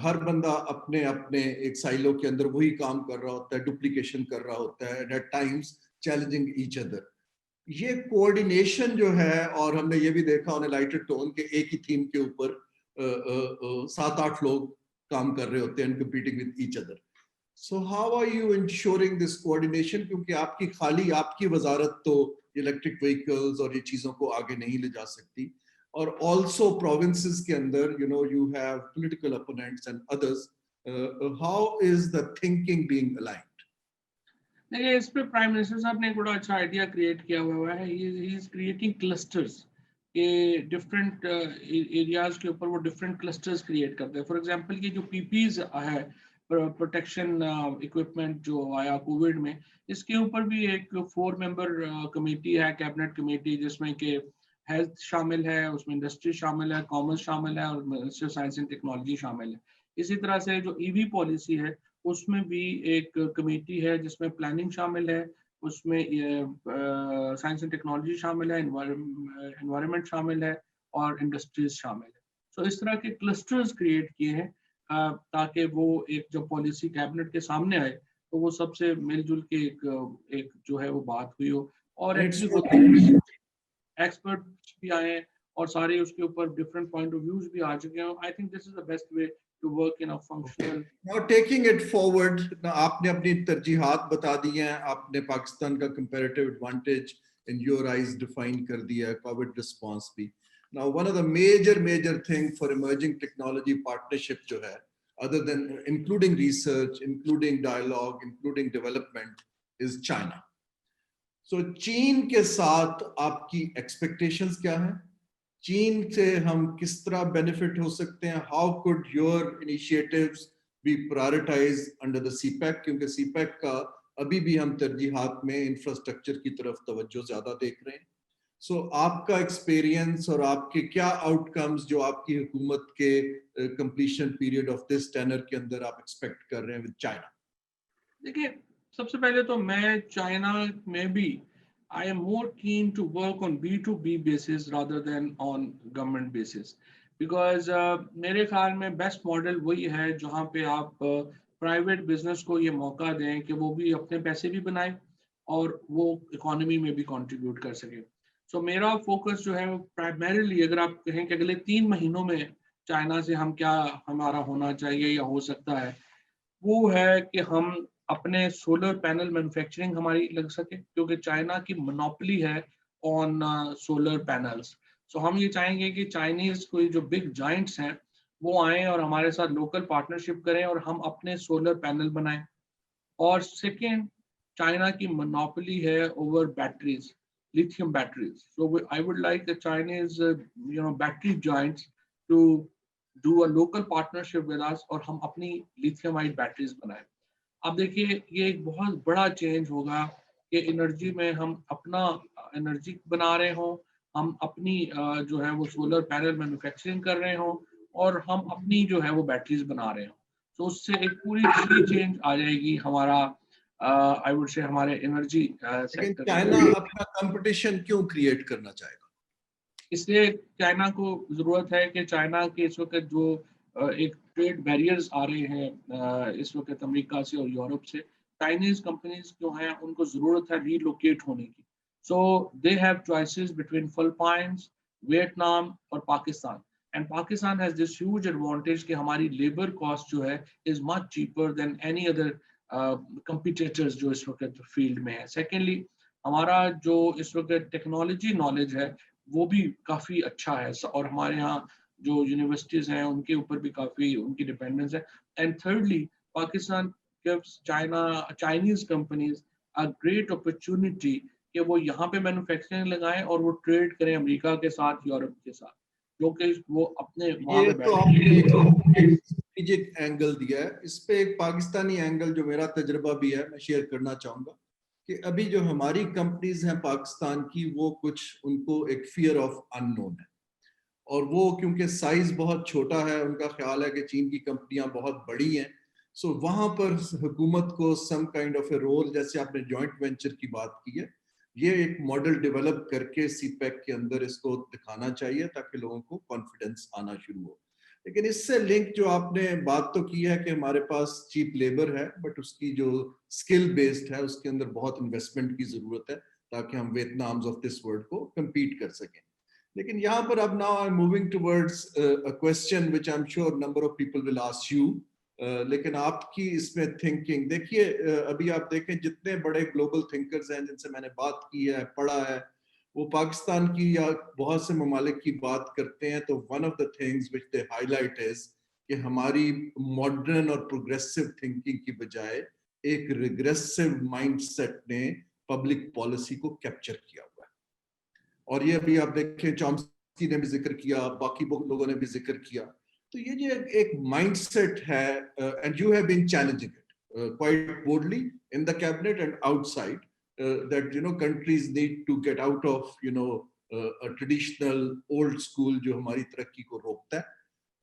हर बंदा अपने अपने एक साइलो के अंदर वही काम कर रहा होता है, डुप्लीकेशन कर रहा होता है, at times challenging each other. ये कोऑर्डिनेशन जो है, और हमने ये भी देखा ऑन लाइटर टोन के एक ही थीम के ऊपर 7-8 लोग काम कर रहे होते हैं and competing with each other. So how are you ensuring this coordination? क्योंकि आपकी खाली आपकी वजारत तो इलेक्ट्रिक व्हीकल्स और ये चीजों को आगे नहीं ले जा सकती, और also provinces के अंदर you have political opponents and others. How is the thinking being aligned? देखिए इस पे प्राइम मिनिस्टर साहब ने एक बड़ा अच्छा आइडिया क्रिएट किया हुआ है। ही इज क्रिएटिंग क्लस्टर्स के डिफरेंट एरियाज के ऊपर वो डिफरेंट क्लस्टर्स क्रिएट करते हैं। फॉर एग्जांपल ये जो पीपीज है प्रोटेक्शन इक्विपमेंट जो आया कोविड में, इसके ऊपर भी एक 4 मेंबर कमेटी है, कैबिनेट कमेटी, जिसमें कि हेल्थ शामिल है, उसमें इंडस्ट्री शामिल है, कॉमर्स शामिल है और ministry of science and technology शामिल है। इसी तरह से जो ईवी पॉलिसी है उसमें भी एक कमेटी है जिसमें प्लानिंग शामिल है, उसमें साइंस एंड टेक्नोलॉजी शामिल है, एनवायरनमेंट शामिल है और इंडस्ट्रीज शामिल है। सो इस तरह के क्लस्टर्स क्रिएट किए हैं ताकि वो एक जो पॉलिसी कैबिनेट के सामने आए तो वो सबसे मिलजुल के एक जो है वो बात हुई हो, और एक्सपर्ट्स भी आए और सारे उसके ऊपर डिफरेंट पॉइंट ऑफ व्यूज भी आ चुके हैं। I think this is the best way to work in a functional. Now taking it forward, आपने अपनी तरजीहात बता दी हैं, आपने पाकिस्तान का comparative advantage in your eyes define कर दिया है, कोविड रिस्पांस भी। Now, one of the major thing for emerging technology partnership जो है, other than including research, including dialogue, including development, is China. So, चीन के साथ आपकी expectations क्या हैं? चीन से हम किस तरह benefit हो सकते हैं? How could your initiatives be prioritized under the CPEC? क्योंकि CPEC का अभी भी हम तरजीहात में infrastructure की तरफ तवज्जो ज़्यादा देख रहे हैं। सो आपका एक्सपीरियंस और आपके क्या आउटकम्स जो आपकी हुकूमत के completion period of this tenor के अंदर आप एक्सपेक्ट कर रहे हैं विद चाइना? देखिए, सबसे पहले तो मैं चाइना में भी आई am more keen to work on B2B basis rather than on government basis, because मेरे ख्याल में बेस्ट मॉडल वही है जहाँ पे आप प्राइवेट बिजनेस को ये मौका दें कि वो भी अपने पैसे भी बनाए और वो इकोनॉमी में भी कंट्रीब्यूट कर सके। सो मेरा फोकस जो है वो प्राइमरीली, अगर आप कहें कि अगले 3 महीनों में चाइना से हम क्या हमारा होना चाहिए या हो सकता है, वो है कि हम अपने सोलर पैनल मैन्युफैक्चरिंग हमारी लग सके, क्योंकि चाइना की मोनोपोली है ऑन सोलर पैनल्स। सो हम ये चाहेंगे कि चाइनीज कोई जो बिग जाइंट्स हैं वो आए और हमारे साथ लोकल पार्टनरशिप करें और हम अपने सोलर पैनल बनाएं। और सेकेंड, चाइना की मोनोपोली है over batteries, lithium batteries. So I would like the Chinese, battery giants to do a local partnership with us और हम अपनी lithiumite batteries बनाएं। अब देखिए, ये एक बहुत बड़ा चेंज होगा कि एनर्जी में हम अपना एनर्जी बना रहे हों, हम अपनी जो है वो सोलर पैनल मैन्युफैक्चरिंग कर रहे हों और हम अपनी जो है वो बैटरीज बना रहे हों। तो उससे एक पूरी सी चेंज आ जाएगी हमारा, आई वुड से हमारे एनर्जी लेकिन सेक्टर चाइना में। अपना कंपटीशन क्यों क्रिएट करना चाहेगा? इसलिए चाइना को जरूरत है कि चाइना के इस वक्त जो एक ट्रेड बैरियर्स आ रहे हैं इस वक्त अमेरिका से और यूरोप से, चाइनीज कंपनीज जो हैं उनको जरूरत है रीलोकेट होने की। So they have choices between Philippines, Vietnam और Pakistan. And Pakistan has this huge advantage कि हमारी लेबर कॉस्ट जो है is much cheaper than any other competitors जो इस वक्त फील्ड में है। सेकेंडली, हमारा जो इस वक्त टेक्नोलॉजी नॉलेज है वो भी काफ़ी अच्छा है और हमारे यहाँ जो यूनिवर्सिटीज़ हैं उनके ऊपर भी काफ़ी उनकी डिपेंडेंस है। And thirdly, Pakistan gives Chinese companies a great opportunity कि वो यहाँ पे मैन्युफैक्चरिंग लगाएं और वो ट्रेड करें अमेरिका के साथ, यूरोप के साथ, जो कि वो अपने वहाँ ये पे तो बैठे। आपने एक स्ट्रेटेजिक एंगल दिया है। इस पे एक पाकिस्तानी एंगल जो मेरा तजुर्बा भी है मैं शेयर करना चाहूंगा कि अभी जो हमारी कंपनीज हैं पाकिस्तान की, वो कुछ उनको एक फियर ऑफ अननोन है और वो क्योंकि साइज बहुत छोटा है, उनका ख्याल है कि चीन की कंपनियां बहुत बड़ी हैं। सो वहां पर हुकूमत को some kind of a role, जैसे आपने जॉइंट वेंचर की बात की है, ये एक मॉडल डेवलप करके सीपैक के अंदर इसको दिखाना चाहिए ताकि लोगों को कॉन्फिडेंस आना शुरू हो। लेकिन इससे लिंक जो आपने बात तो की है कि हमारे पास चीप लेबर है, बट उसकी जो स्किल बेस्ड है उसके अंदर बहुत इन्वेस्टमेंट की जरूरत है ताकि हम वियतनाम ऑफ दिस वर्ल्ड को compete कर सकें। लेकिन यहाँ पर अब now I am moving towards a question which I am sure number of people will ask you, लेकिन आपकी इसमें थिंकिंग देखिए, अभी आप देखें जितने बड़े ग्लोबल थिंकर्स हैं जिनसे मैंने बात की है, पढ़ा है, वो पाकिस्तान की या बहुत से ममालिक की बात करते हैं तो one of the things which they highlight is कि हमारी मॉडर्न और प्रोग्रेसिव थिंकिंग की बजाय एक रिग्रेसिव माइंडसेट ने पब्लिक पॉलिसी को कैप्चर किया हुआ है। और ये अभी आप देखें चॉम्स्की ने भी जिक्र किया, बाकी लोगों ने भी जिक्र किया। तो ये जो एक माइंडसेट है, and you have been challenging it quite boldly in the cabinet and outside, that countries need to get out of a traditional old school जो हमारी तरक्की को रोकता है,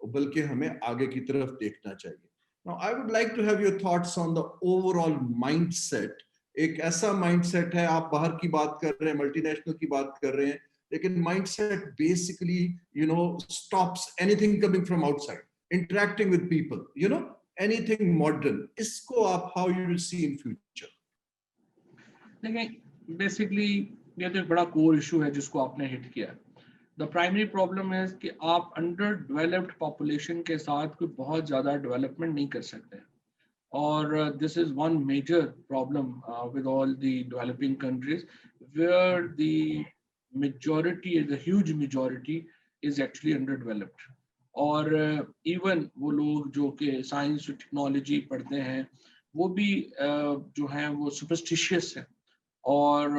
बल्कि हमें आगे की तरफ देखना चाहिए। Now I would like to have your thoughts on the overall mindset। एक ऐसा माइंडसेट है, आप बाहर की बात कर रहे हैं, मल्टीनेशनल की बात कर रहे हैं, लेकिन mindset basically stops anything coming from outside, interacting with people, anything modern. इसको आप how you will see in future? देखिए, बेसिकली ये तो एक बड़ा कोर इशू है जिसको आपने हिट किया। द प्राइमरी प्रॉब्लम है कि आप अंडर डेवलप्ड पॉपुलेशन के साथ कोई बहुत ज़्यादा डेवलपमेंट नहीं कर सकते। और this is one major problem with all the developing countries where the majority, the huge majority is actually underdeveloped। और इवन वो लोग जो कि साइंस और टेक्नोलॉजी पढ़ते हैं वो भी जो हैं वो सुपरस्टिशियस हैं और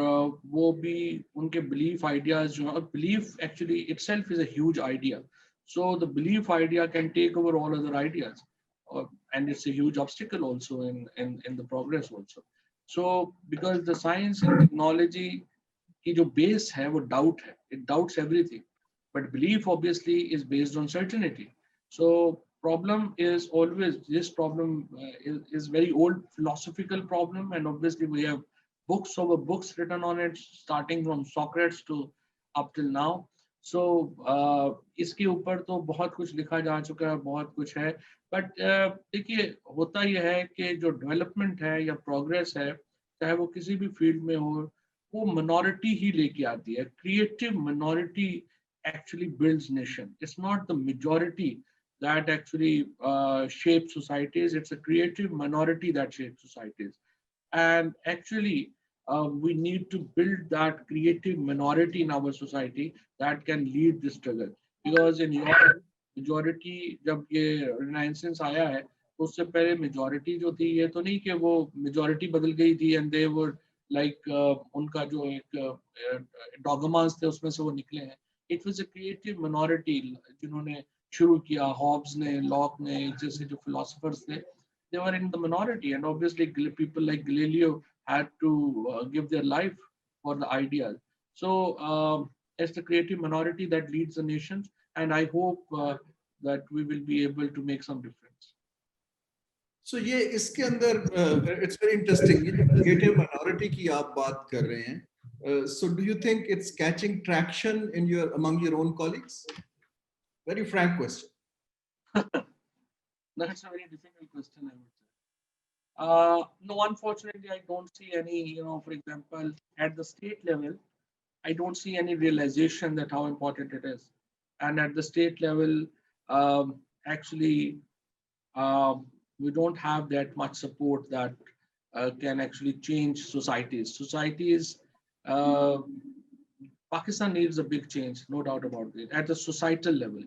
वो भी उनके बिलीफ आइडियाज जो है, belief actually itself is a huge idea. So the belief idea can take over all other ideas and it's a huge obstacle also in the progress also। So because the science and technology कि जो base है वो doubt है. It doubts everything. But belief obviously is based on certainty. So problem is always, this problem is very old philosophical problem, and obviously we have books over books written on it, starting from Socrates to up till now. So इसके ऊपर तो बहुत कुछ लिखा जा चुका है, बहुत कुछ है. बट देखिए होता यह है कि जो डेवलपमेंट है या प्रोग्रेस है, चाहे वो किसी भी फील्ड में हो, वो मिनॉरिटी ही लेके आती है. Creative minority actually builds nation. It's not the majority that actually shapes societies. It's a creative minority that shapes societies. And actually, we need to build that creative minority in our society that can lead this struggle. Because in Europe, majority, जब ये Renaissance आया है, तो उससे पहले majority जो थी, ये तो नहीं कि वो majority बदल गई थी and they were like उनका जो एक dogmas थे उसमें से वो निकले हैं. It was a creative minority जिन्होंने शुरू किया. Hobbes ने, Locke ने, जैसे जो philosophers थे, they were in the minority, and obviously people like Galileo had to give their life for the ideas. So it's the creative minority that leads the nations, and I hope that we will be able to make some difference. So ये इसके अंदर it's very interesting. ये जो creative minority की आप बात कर रहे हैं, so do you think it's catching traction in among your own colleagues? Very frank question. That's a very difficult question, I would say. No, unfortunately, I don't see any, for example, at the state level, I don't see any realization that how important it is. And at the state level, actually, we don't have that much support that can actually change societies. Pakistan needs a big change, no doubt about it, at the societal level.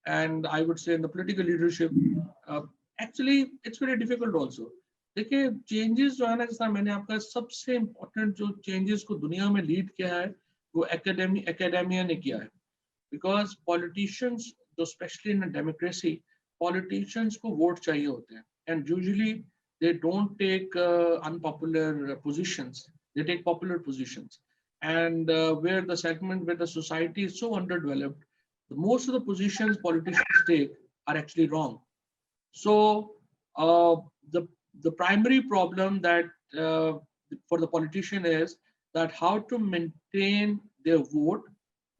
And I would say in the political leadership, actually, it's very difficult also. देखिए changes जो है ना, जैसा मैंने आपका सबसे important जो changes को दुनिया में lead किया है, वो academia ने किया है. Because politicians, especially in a democracy, politicians को vote चाहिए होते हैं. And usually they don't take unpopular positions. They take popular positions. And where the segment where the society is so underdeveloped, most of the positions politicians take are actually wrong. So the primary problem that for the politician is that how to maintain their vote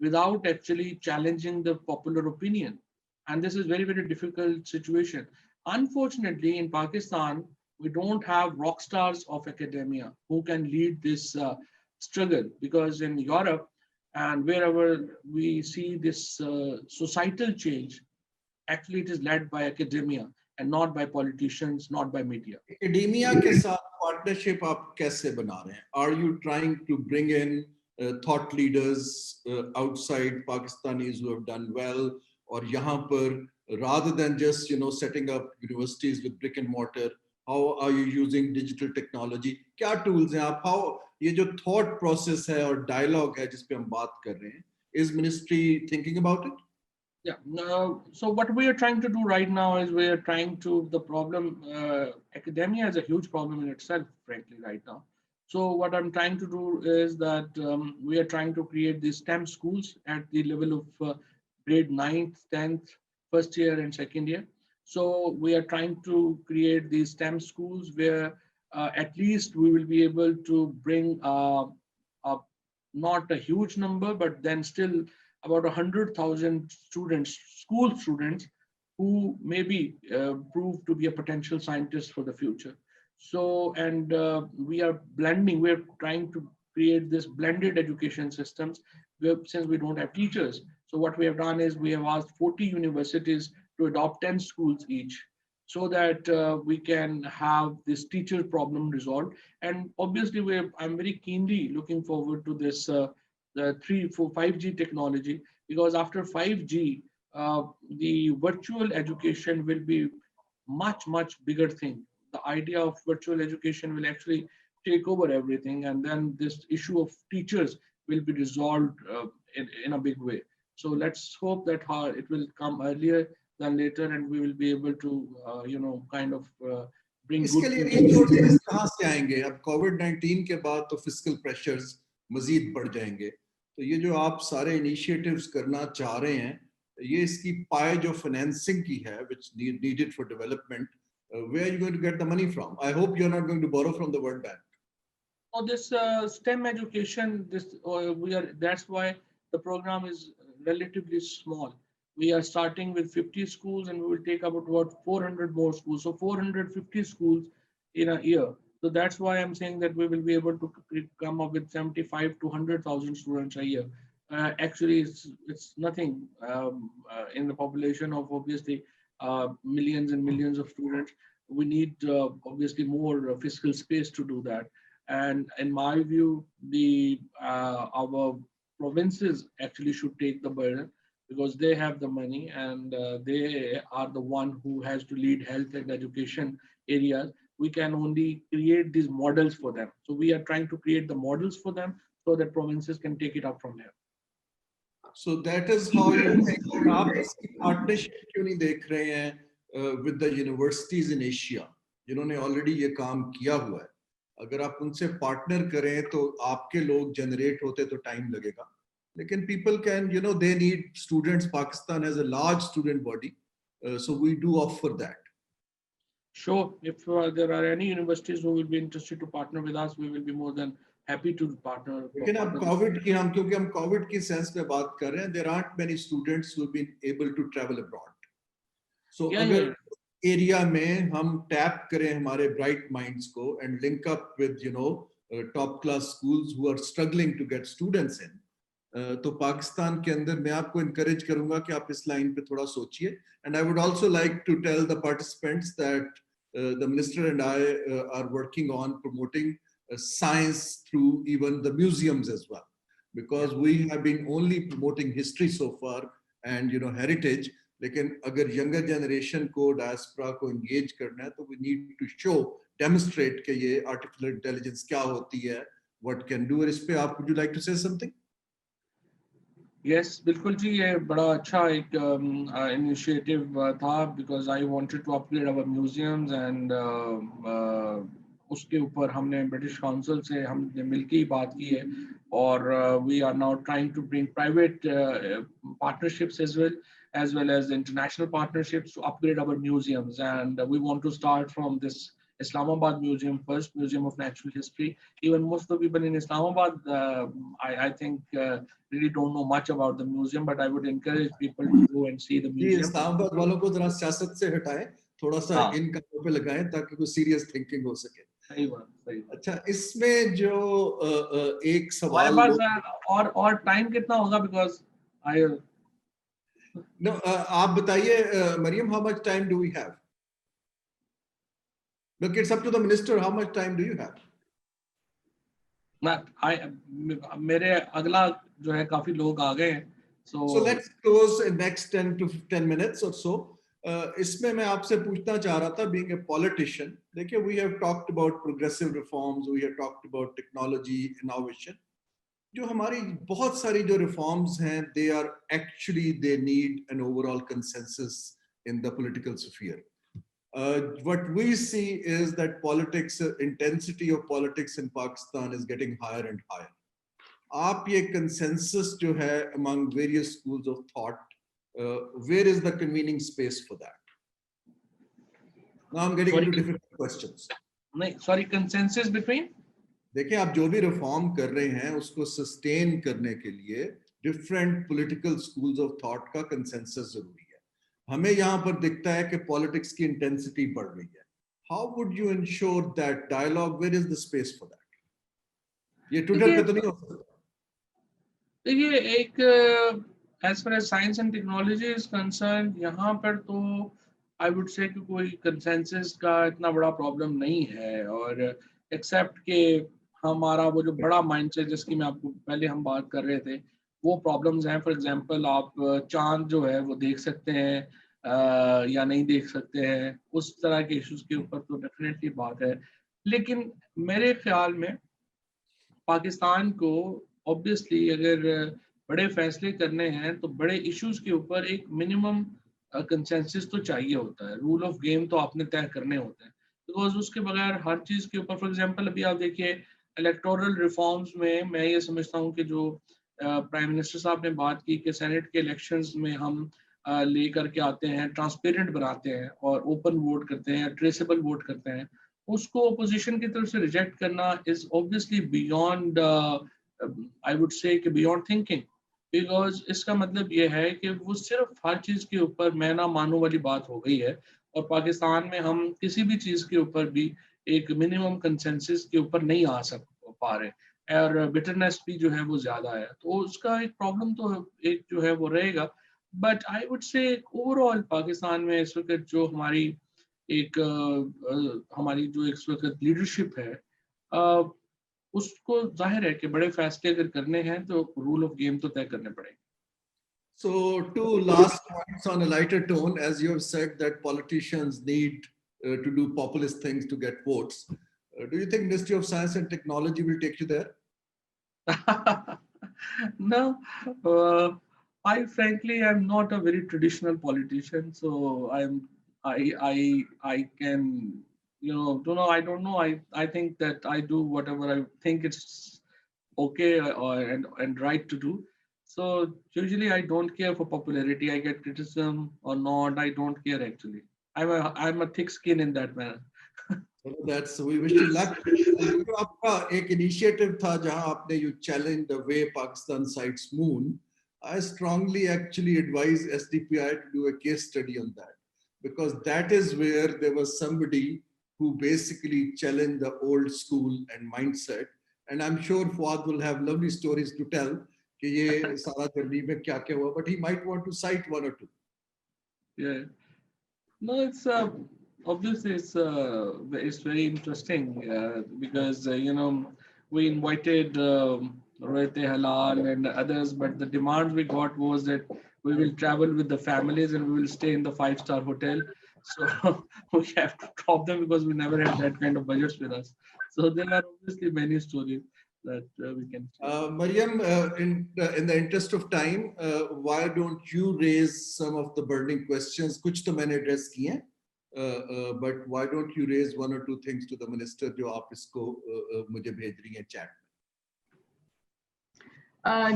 without actually challenging the popular opinion. And this is very, very difficult situation. Unfortunately, in Pakistan, we don't have rock stars of academia who can lead this struggle, because in Europe and wherever we see this societal change, actually it is led by academia and not by politicians, not by media. Academia के साथ partnership आप कैसे बना रहे हैं? Are you trying to bring in thought leaders outside Pakistanis who have done well, or यहाँ पर rather than just setting up universities with brick and mortar, how are you using digital technology? क्या tools हैं आप? How ये जो thought process है और dialogue है जिस पे हम बात कर रहे हैं, is ministry thinking about it? Yeah. So what we are trying to do right now is we are trying to, the problem, academia is a huge problem in itself, frankly, right now. So what I'm trying to do is that we are trying to create these STEM schools at the level of grade 9th, 10th, first year and second year. So we are trying to create these STEM schools where at least we will be able to bring not a huge number, but then still about 100,000 students, school students, who maybe prove to be a potential scientist for the future. So, and we are blending, we're trying to create this blended education systems where, since we don't have teachers. So what we have done is we have asked 40 universities to adopt 10 schools each, so that we can have this teacher problem resolved. And obviously I'm very keenly looking forward to this the 5G technology, because after 5G, the virtual education will be much bigger thing. The idea of virtual education will actually take over everything, and then this issue of teachers will be resolved in a big way. So let's hope that it will come earlier than later, and we will be able to kind of bring इसके good लिए resources कहाँ से आएंगे? अब COVID-19 के बाद तो fiscal pressures मजीद बढ़ जाएंगे। तो ये जो आप सारे इनिशिएटिव्स करना चाह रहे हैं, ये इसकी पाए जो फाइनेंसिंग की है which needed for development, where are you going to get the money from? I hope you're not going to borrow from the World Bank. So this STEM education, that's why the program is relatively small. We are starting with 50 schools and we will take about 400 more schools. So 450 schools in a year. So that's why I'm saying that we will be able to come up with 75 to 100,000 students a year. Actually, it's nothing in the population of obviously millions and millions of students. We need obviously more fiscal space to do that. And in my view, our provinces actually should take the burden because they have the money and they are the one who has to lead health and education areas. We can only create these models for them. So we are trying to create the models for them so that provinces can take it up from there. So that is how you think. आप इसकी partnership क्यों नहीं देख रहे हैं with the universities in Asia, जिन्होंने already ये काम किया हुआ है? अगर आप उनसे पार्टनर करें तो आपके लोग जनरेट होते तो टाइम लगेगा, लेकिन people can, they need students. Pakistan has a large student body, so we do offer that. Sure, if there are any universities who will be interested to partner with us, we will be more than happy to partner. लेकिन अब Covid की क्योंकि हम Covid की sense में बात कर रहे हैं, there aren't many students who have been able to travel abroad. So अगर एरिया में हम टैप करें हमारे ब्राइट माइंड्स को and link up with top class schools who are struggling to get students in, तो पाकिस्तान के अंदर मैं आपको encourage करूंगा कि आप इस लाइन पे थोड़ा सोचिए. And I would also like to tell the participants that the minister and I are working on promoting science through even the museums as well, because we have been only promoting history so far and heritage. लेकिन अगर younger generation को diaspora को engage करना है तो we need to demonstrate कि ये artificial intelligence क्या होती है, what can do. और इस पे आप, would you like to say something? Yes, बिल्कुल जी, ये बड़ा अच्छा एक initiative था because I wanted to upgrade our museums and उसके ऊपर हमने ब्रिटिश काउंसिल से हमने मिलके ही बात की है और we are now trying to bring private partnerships as well as international partnerships to upgrade our museums, and we want to start from this Islamabad Museum first, Museum of Natural History. Even most of the people in Islamabad, I think, really don't know much about the museum, but I would encourage people to go and see the museum. Islamabad वालों को जरा सियासत से हटाएं, थोड़ा सा इन कामों पे लगाएं ताकि कोई सीरियस थिंकिंग हो सके. सही बात. अच्छा, इसमें जो एक सवाल और टाइम कितना होगा because No, आप बताइए Maryam, how much time do we have? Look, it's up to the minister. How much time do you have? मेरे अगला जो है काफी लोग आ गए हैं. So let's close in next 10 to 10 minutes or so. इसमें मैं आपसे पूछना चाह रहा था, being a politician, देखिए, we have talked about progressive reforms, we have talked about technology innovation. जो हमारी बहुत सारी जो reforms हैं, they need an overall consensus in the political sphere. What we see is that intensity of politics in Pakistan is getting higher and higher. आप ये consensus जो है among various schools of thought, where is the convening space for that? Now I'm getting into different questions. Sorry, consensus between? देखिए, आप जो भी reform कर रहे हैं उसको सस्टेन करने के लिए different political schools of thought का कंसेंसस जरूरी है. हमें यहाँ पर दिखता है कि पॉलिटिक्स की इंटेंसिटी बढ़ रही है. How would you ensure that dialogue, where is the space for that? ये ट्विटर पे तो नहीं हो सकता. देखिए, एक as far as science and technology is concerned, यहाँ पर तो I would say कि कोई consensus का इतना बड़ा problem नहीं है, और except कि हमारा वो जो बड़ा mindset जिसकी मैं आपको पहले हम बात कर रहे थे, वो problems हैं. For example, आप चांद जो है वो देख सकते हैं या नहीं देख सकते हैं, उस तरह के issues के ऊपर तो definitely बात है. लेकिन मेरे ख्याल में पाकिस्तान को obviously अगर बड़े फैसले करने हैं तो बड़े इश्यूज के ऊपर एक मिनिमम कंसेंसस तो चाहिए होता है. रूल ऑफ गेम तो आपने तय करने होते हैं, बिकॉज उसके बगैर हर चीज के ऊपर, फॉर एग्जांपल अभी आप देखिए इलेक्टोरल रिफॉर्म्स में मैं ये समझता हूँ कि जो प्राइम मिनिस्टर साहब ने बात की कि सेनेट के इलेक्शंस में हम लेकर के आते हैं, ट्रांसपेरेंट बनाते हैं और ओपन वोट करते हैं, ट्रेसेबल वोट करते हैं, उसको अपोजिशन की तरफ से रिजेक्ट करना is obviously beyond, I would से कि बियॉन्ड थिंकिंग, बिकॉज इसका मतलब ये है कि वो सिर्फ हर चीज़ के ऊपर मैं ना मानू वाली बात हो गई है, और पाकिस्तान में हम किसी भी चीज़ के ऊपर भी एक मिनिमम कंसेंसस के ऊपर नहीं आ पा रहे, और बिटरनेस भी जो है वो ज़्यादा है, तो उसका एक प्रॉब्लम तो एक जो है वो रहेगा। बट आई वुड से ओवरऑल पाकिस्तान में इस वक्त जो हमारी एक हमारी जो इस वक्त लीडरशिप है, उसको जाहिर है कि बड़े फैसले अगर करने हैं तो रूल ऑफ गेम तो तय करने पड़ेंगे। So, two last points on a lighter tone, as you have said that politicians need to do populist things to get votes. Do you think Ministry of Science and Technology will take you there? No, uh, I frankly am not a very traditional politician, so I can, you know, don't know, I don't know. I think that I do whatever I think it's okay or and right to do. So usually I don't care for popularity. I get criticism or not. I don't care actually. I'm a thick skin in that manner. So that's, we wish you luck. And जो आपका एक initiative था जहां आपने you challenged the way Pakistan sights moon, I strongly actually advise SDPI to do a case study on that, because that is where there was somebody who basically challenged the old school and mindset. And I'm sure Fuad will have lovely stories to tell कि ये सारा journey में क्या क्या हुआ, but he might want to cite one or two. Yeah. No, it's obviously it's very interesting because you know, we invited Rohit Halal and others, but the demand we got was that we will travel with the families and we will stay in the 5-star hotel. So we have to drop them because we never had that kind of budgets with us. So there are obviously many stories that we can share. Mariam, in the interest of time, why don't you raise some of the burning questions? कुछ तो मैंने address किए हैं, but why don't you raise one or two things to the minister जो आप इसको मुझे भेज रही हैं chat में?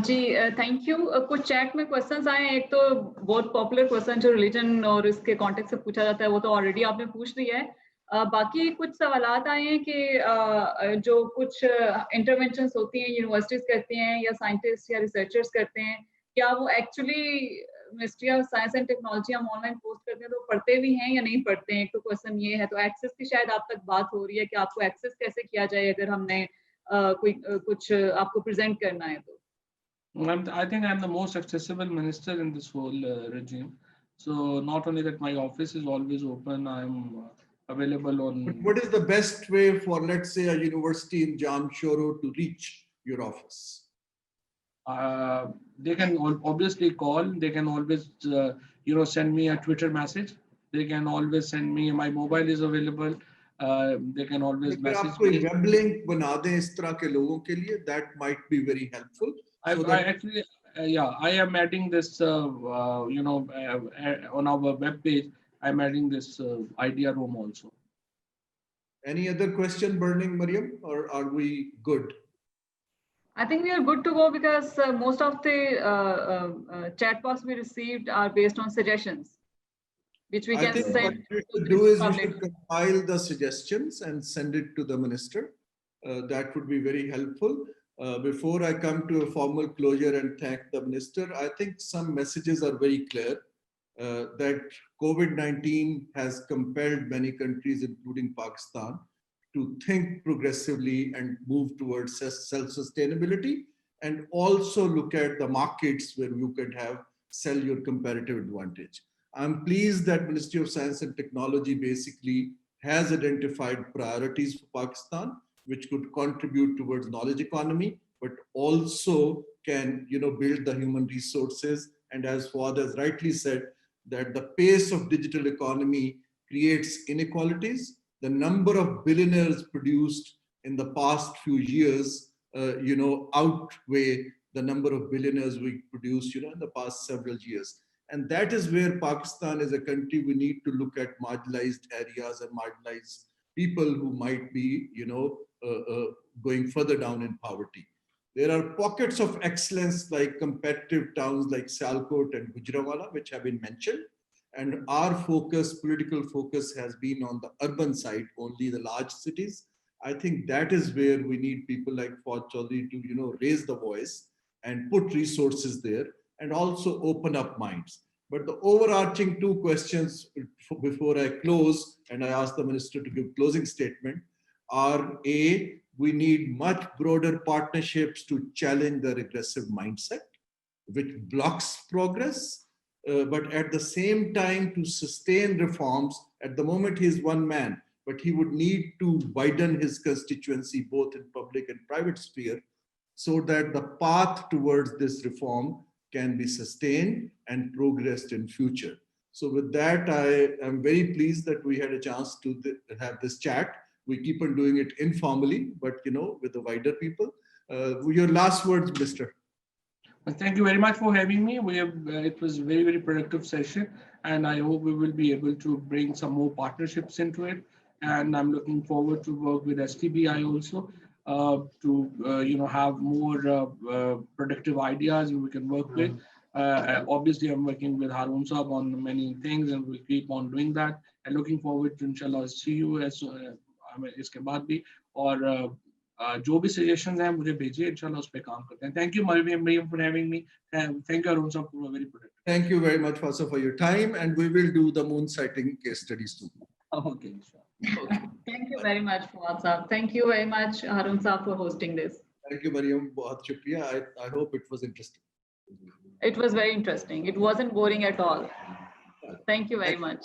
जी थैंक यू। कुछ चैट में क्वेश्चंस आए हैं। एक तो बहुत पॉपुलर क्वेश्चन जो रिलीजन और इसके कॉन्टेक्स्ट से पूछा जाता है वो तो ऑलरेडी आपने पूछ लिया है। बाकी कुछ सवालात आए हैं कि जो कुछ इंटरवेंशंस होती हैं यूनिवर्सिटीज करती हैं या साइंटिस्ट या रिसर्चर्स करते हैं, क्या वो actually ministry of science and technology हम ऑनलाइन पोस्ट करते हैं तो पढ़ते भी हैं या नहीं पढ़ते हैं? एक तो क्वेश्चन ये है। तो एक्सेस की शायद आप तक बात हो रही है कि आपको एक्सेस कैसे किया जाए अगर हमने कोई कुछ आपको प्रेजेंट करना है तो। I think I'm the most accessible minister in this whole regime. So not only that, my office is always open. I'm available on. But what is the best way for, let's say, a university in Jamshoro to reach your office? They can obviously call. They can always, you know, send me a Twitter message. They can always send me. My mobile is available. They can always message आप कोई me. web link बना दें इस तरह के लोगों के लिए, that might be very helpful. I actually, yeah, I am adding this, you know, on our web page. I'm adding this idea room also. Any other question burning, Mariam, or are we good? I think we are good to go because most of the chatbots we received are based on suggestions, which we can send. What we should do is we should compile the suggestions and send it to the minister. That would be very helpful. Before I come to a formal closure and thank the minister, I think some messages are very clear that COVID-19 has compelled many countries, including Pakistan, to think progressively and move towards self-sustainability, and also look at the markets where you could sell your comparative advantage. I'm pleased that Ministry of Science and Technology basically has identified priorities for Pakistan, which could contribute towards knowledge economy, but also can, you know, build the human resources. And as Fuad has rightly said, that the pace of digital economy creates inequalities. The number of billionaires produced in the past few years, you know, outweigh the number of billionaires we produced, you know, in the past several years. And that is where Pakistan is a country, we need to look at marginalized areas and marginalized people who might be, you know, going further down in poverty. There are pockets of excellence like competitive towns like Sialkot and Gujranwala, which have been mentioned. And our focus, political focus, has been on the urban side, only the large cities. I think that is where we need people like Fawad Chaudhary to, raise the voice and put resources there and also open up minds. But the overarching two questions before I close, and I ask the minister to give closing statement, are A, we need much broader partnerships to challenge the regressive mindset, which blocks progress, but at the same time to sustain reforms. At the moment, he is one man, but he would need to widen his constituency, both in public and private sphere, so that the path towards this reform can be sustained and progressed in future. So with that, I am very pleased that we had a chance to have this chat. We keep on doing it informally, but with the wider people. Your last words, Mr. Thank you very much for having me. It was a very, very productive session, and I hope we will be able to bring some more partnerships into it. And I'm looking forward to work with STBI also to have more productive ideas we can work with. Obviously, I'm working with Harun Saab on many things, and we'll keep on doing that. And looking forward to inshallah see you as इसके बाद भी और जो भी suggestions हैं मुझे भेजिए इंशाल्लाह उस पे काम करते हैं. Thank you Mariam for having me. Thank you Arun sir for a very productive. Thank you very much Fasa for your time, and we will do the moon sighting case studies too. Okay. Okay. Thank you very much Fawad Saab. Thank you very much Harun Saab for hosting this. Thank you Mariam, बहुत शुक्रिया. I hope it was interesting. It was very interesting. It wasn't boring at all. Thank you very much.